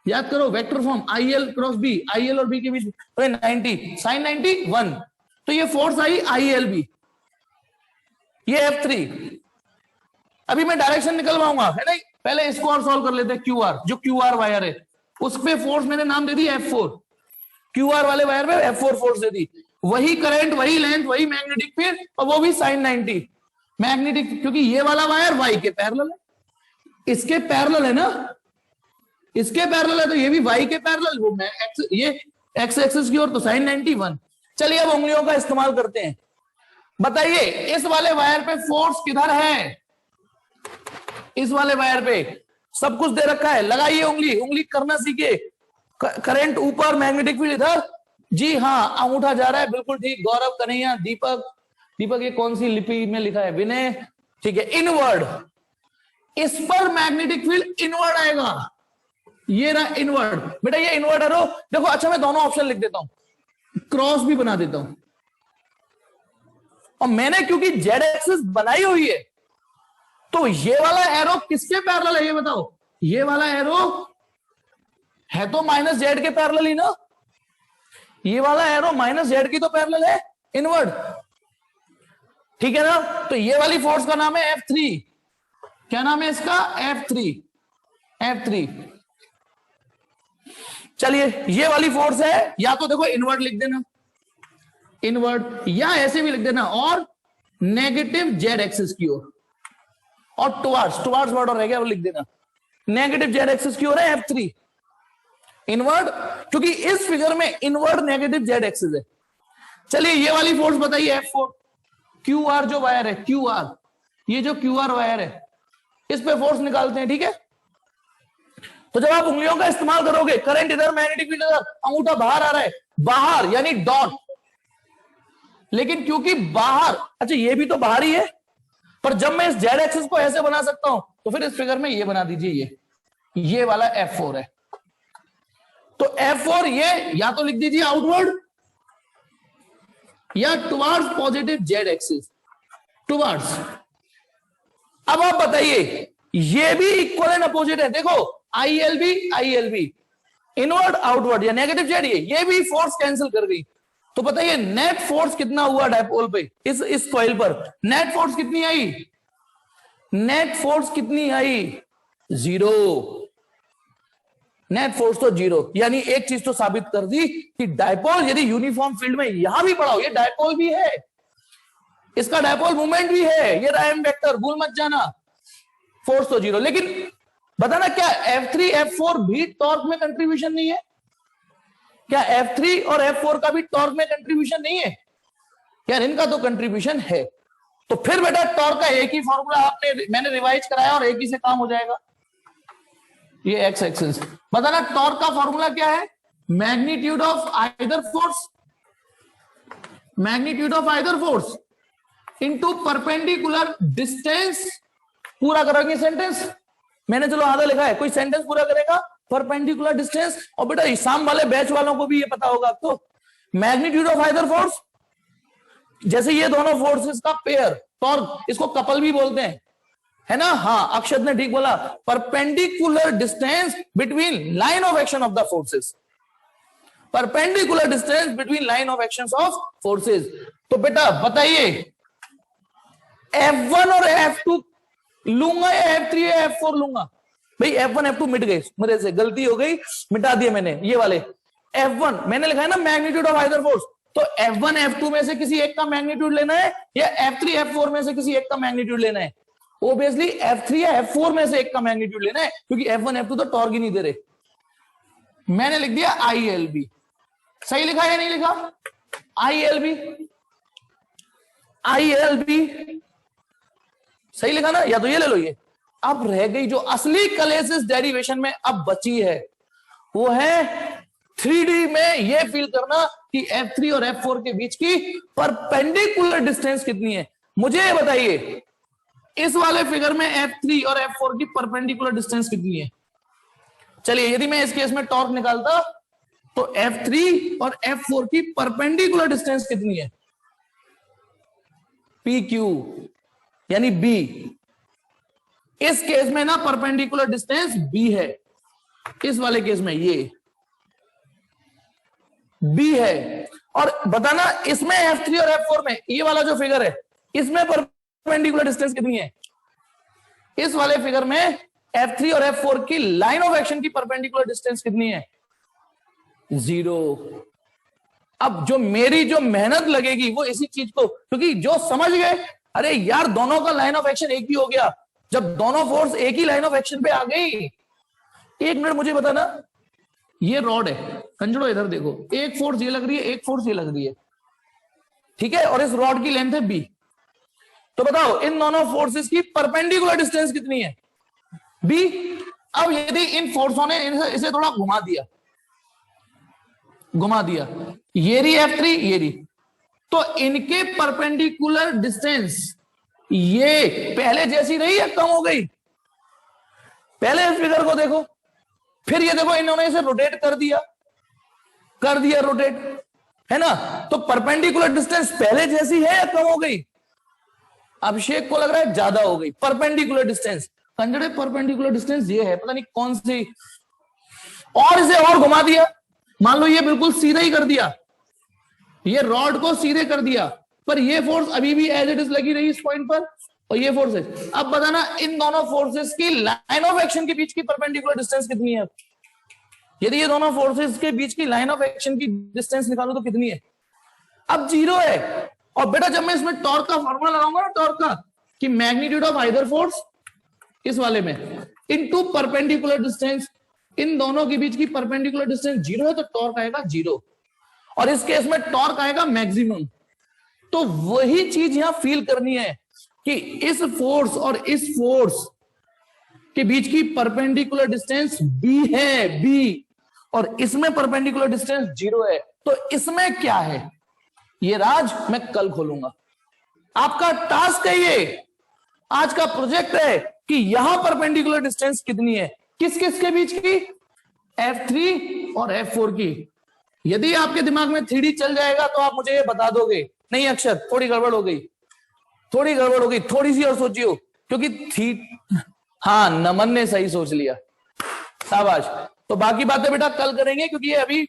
याद करो vector form I L cross B, I L और बी के बीच 90, साइन 90 1, तो ये force I I L B, ये F3। अभी मैं डायरेक्शन निकलवाऊंगा है नहीं, पहले इसको और सॉल्व कर लेते हैं। क्यू आर, जो क्यू आर वायर है उस पे फोर्स मैंने नाम दे दी F4, क्यू आर वाले वायर पे F4 फोर्स दे दी, वही करंट वही लेंथ वही मैग्नेटिक फील्ड, और वो भी साइन 90 मैग्नेटिक, क्योंकि ये वाला वायर वाई के पैरेलल है, इसके पैरेलल है ना, इसके पैरेलल है, तो ये भी वाई के पैरेलल, वो ये एक्स एक्सिस की ओर, तो साइन 91। चलिए अब उंगलियों का इस्तेमाल करते हैं, बताइए इस वाले वायर पे फोर्स किधर है? इस वाले वायर पे सब कुछ दे रखा है, लगाइए उंगली, उंगली करना सीखिए। करंट ऊपर, मैग्नेटिक फील्ड इधर, जी हाँ, अंगूठा जा रहा है, बिल्कुल ठीक। गौरव, कन्हैया, दीपक, दीपक ये कौन सी लिपि में लिखा है? विनय, ठीक है। इनवर्ड, इस पर मैग्नेटिक फील्ड इनवर्ड आएगा, ये रहा इनवर्ड, बेटा ये इनवर्ड है। देखो अच्छा मैं दोनों ऑप्शन लिख देता हूं, क्रॉस भी बना देता हूं, और मैंने क्योंकि जेड एक्सिस बनाई हुई है, तो ये वाला एरो किसके पैरेलल है ये बताओ? ये वाला एरो है तो माइनस जेड के पैरेलल ही ना, ये वाला एरो माइनस जेड की तो पैरेलल है, इनवर्ड, ठीक है ना। तो ये वाली फोर्स का नाम है F3, क्या नाम है इसका? F3, F3। चलिए ये वाली फोर्स है, या तो देखो इनवर्ड लिख देना, इनवर्ड, या ऐसे भी लिख देना, और नेगेटिव जेड एक्सिस की ओर, और टुवार्ड्स, टुवार्ड्स वर्ड और रह गया वो लिख देना, नेगेटिव जेड एक्सिस की ओर है F3 इनवर्ड, क्योंकि इस फिगर में इनवर्ड नेगेटिव जेड एक्सिस है। चलिए ये वाली फोर्स बताइए F4, क्यू आर जो वायर है, क्यू आर, ये जो क्यू आर वायर है, इस पे फोर्स निकालते हैं, ठीक है। तो जब आप उंगलियों का इस्तेमाल करोगे, करंट इधर, मैग्नेटिक फील्ड इधर, अंगूठा बाहर आ रहा है, बाहर यानी डॉट, लेकिन क्योंकि बाहर, अच्छा ये भी तो बाहर ही है, पर जब मैं इस जेड एक्सिस को ऐसे बना सकता हूं, तो फिर इस फिगर में ये बना दीजिए, ये वाला F4 है। तो F4 ये या तो लिख दीजिए आउटवर्ड या towards positive Z axis, towards. अब आप बताइए ये भी इक्वल एंड अपोजिट है, देखो ILB इनवर्ड आउटवर्ड या नेगेटिव जेड, ये भी फोर्स कैंसिल कर गई। तो बताइए नेट फोर्स कितना हुआ डायपोल पे, इस कॉइल पर नेट फोर्स कितनी आई? नेट फोर्स कितनी आई? 0, नेट फोर्स तो 0। यानी एक चीज तो साबित कर दी कि डायपोल यदि यूनिफॉर्म फील्ड में यहां भी पड़ा हो, ये डायपोल भी है, इसका डायपोल मूवमेंट भी है, ये रहा एम वेक्टर, भूल मत जाना, फोर्स तो 0। लेकिन बताना क्या F3 F4 भी टॉर्क में कंट्रीब्यूशन नहीं है? क्या F3 और F4 का भी टॉर्क में कंट्रीब्यूशन नहीं है? यार इनका तो कंट्रीब्यूशन है। तो फिर बेटा टॉर्क का एक ही फॉर्मूला मैंने रिवाइज कराया और एक ही से काम हो जाएगा, ये एक्स एक्सिस। बताना टॉर्क का फॉर्मूला क्या है? Magnitude of either force, magnitude of either force into perpendicular distance. पूरा करोगे सेंटेंस, मैंने चलो आधा लिखा है, कोई सेंटेंस पूरा करेगा, परपेंडिकुलर डिस्टेंस। और बेटा शाम वाले बैच वालों को भी ये पता होगा आपको, मैग्नीट्यूड ऑफ आइदर फोर्स, जैसे ये दोनों फोर्सेस का पेयर, टॉर्क, इसको कपल भी बोलते हैं, है ना। हाँ अक्षत ने ठीक बोला, perpendicular distance between line of action of the forces, perpendicular distance between line of action of forces. तो बेटा बताइए F1 और F2 लूंगा या F3 या F4 लूंगा? भाई F1 F2 मिट गए, मेरे से गलती हो गई, मिटा दिए मैंने ये वाले। F1 मैंने लिखा है ना मैग्नीट्यूड ऑफ आइदर फोर्स, तो F1 F2 में से किसी एक का मैग्नीट्यूड लेना है या F3 F4 में से किसी एक का मैग्नीट्यूड लेना है? ओबियसली F3 या F4 में से एक का मैग्नीट्यूड लेना है, क्योंकि F1 F2 तो टॉर्क ही नहीं दे रहे। मैंने लिख दिया ILB, सही लिखा या नहीं लिखा? ILB, ILB सही लिखा ना? या तो ये ले लो ये। अब रह गई जो असली कलेसिस डेरिवेशन में अब बची है, वो है 3D में ये फील करना कि F3 और F4 के बीच की परपेंडिकुलर डिस्टेंस कितनी है। मुझे ये बताइए इस वाले फिगर में F3 और F4 की परपेंडिकुलर डिस्टेंस कितनी है? चलिए यदि मैं इस केस में टॉर्क निकालता तो F3 और F4 की परपेंडिकुलर डिस्टेंस कितनी है? PQ यानी B। इस केस में ना परपेंडिकुलर डिस्टेंस B है, इस वाले केस में ये B है। और बताना इसमें F3 और F4 में ये वाला जो फिगर है इसमें परपेंडिकुलर डिस्टेंस कितनी है? इस वाले फिगर में F3 और F4 की लाइन ऑफ एक्शन की परपेंडिकुलर डिस्टेंस कितनी है? 0। अब जो मेरी जो मेहनत लगेगी वो इसी चीज को, क्योंकि जो समझ गए अरे यार दोनों का लाइन ऑफ एक्शन एक ही हो गया, जब दोनों फोर्स एक ही लाइन ऑफ एक्शन पे आ गई। एक मिनट मुझे बताना, ये रॉड है, कंजड़ो इधर देखो, एक फोर्स ये लग रही है, एक फोर्स ये लग रही है, ठीक है, और इस रॉड की लेंथ है B। तो बताओ इन दोनों फोर्सेस की परपेंडिकुलर डिस्टेंस कितनी है? B। अब यदि इन फोर्सों ने इसे थोड़ा घुमा दिया, ये रही F3 ये रही, तो इनके परपेंडिकुलर डिस्टेंस ये पहले जैसी रही या कम हो गई? पहले इस फिगर को देखो, फिर ये देखो इन्होंने इसे रोटेट कर दिया रोटेट, है ना? तो परपेंडिकुलर डिस्टेंस पहले जैसी है या कम हो गई? अभिषेक को लग रहा है ज्यादा हो गई परपेंडिकुलर डिस्टेंस। कंजड़े परपेंडिकुलर डिस्टेंस ये है, पता नहीं कौन सी, और इसे और घुमा दिया, मान लो ये बिल्कुल सीधा ही कर दिया, ये रॉड को सीधे कर दिया, पर ये फोर्स अभी भी एज इट इज लगी रही इस पॉइंट पर, और ये फोर्स है। अब बताना इन दोनों फोर्सेस की लाइन ऑफ एक्शन के बीच की परपेंडिकुलर डिस्टेंस कितनी है? यदि ये दोनों फोर्सेस के बीच की लाइन ऑफ एक्शन की डिस्टेंस निकालो तो कितनी है? अब 0 है। और बेटा जब मैं इसमें टॉर्क का फॉर्मूला लगाऊंगा ना, टॉर्क का, कि मैग्नीट्यूड ऑफ आइदर फोर्स इस वाले में इनटू परपेंडिकुलर डिस्टेंस, इन दोनों के बीच की परपेंडिकुलर डिस्टेंस 0 है तो टॉर्क आएगा 0, और इस केस में टॉर्क आएगा मैक्सिमम। तो वही चीज यहां फील करनी है कि इस फोर्स और इस फोर्स के बीच की परपेंडिकुलर डिस्टेंस B है, B, और इसमें परपेंडिकुलर डिस्टेंस 0 है। तो इसमें क्या है ये राज मैं कल खोलूंगा। आपका टास्क है ये, आज का प्रोजेक्ट है कि यहां परपेंडिकुलर डिस्टेंस कितनी है, किस किस के बीच की? F3 और F4 की। यदि आपके दिमाग में 3D चल जाएगा तो आप मुझे ये बता दोगे, नहीं अक्षर थोड़ी गड़बड़ हो गई, थोड़ी सी और सोचियो, क्योंकि हाँ नमन ने सही सोच लिया, शाबाश। तो बाकी बातें बेटा कल करेंगे, क्योंकि ये अभी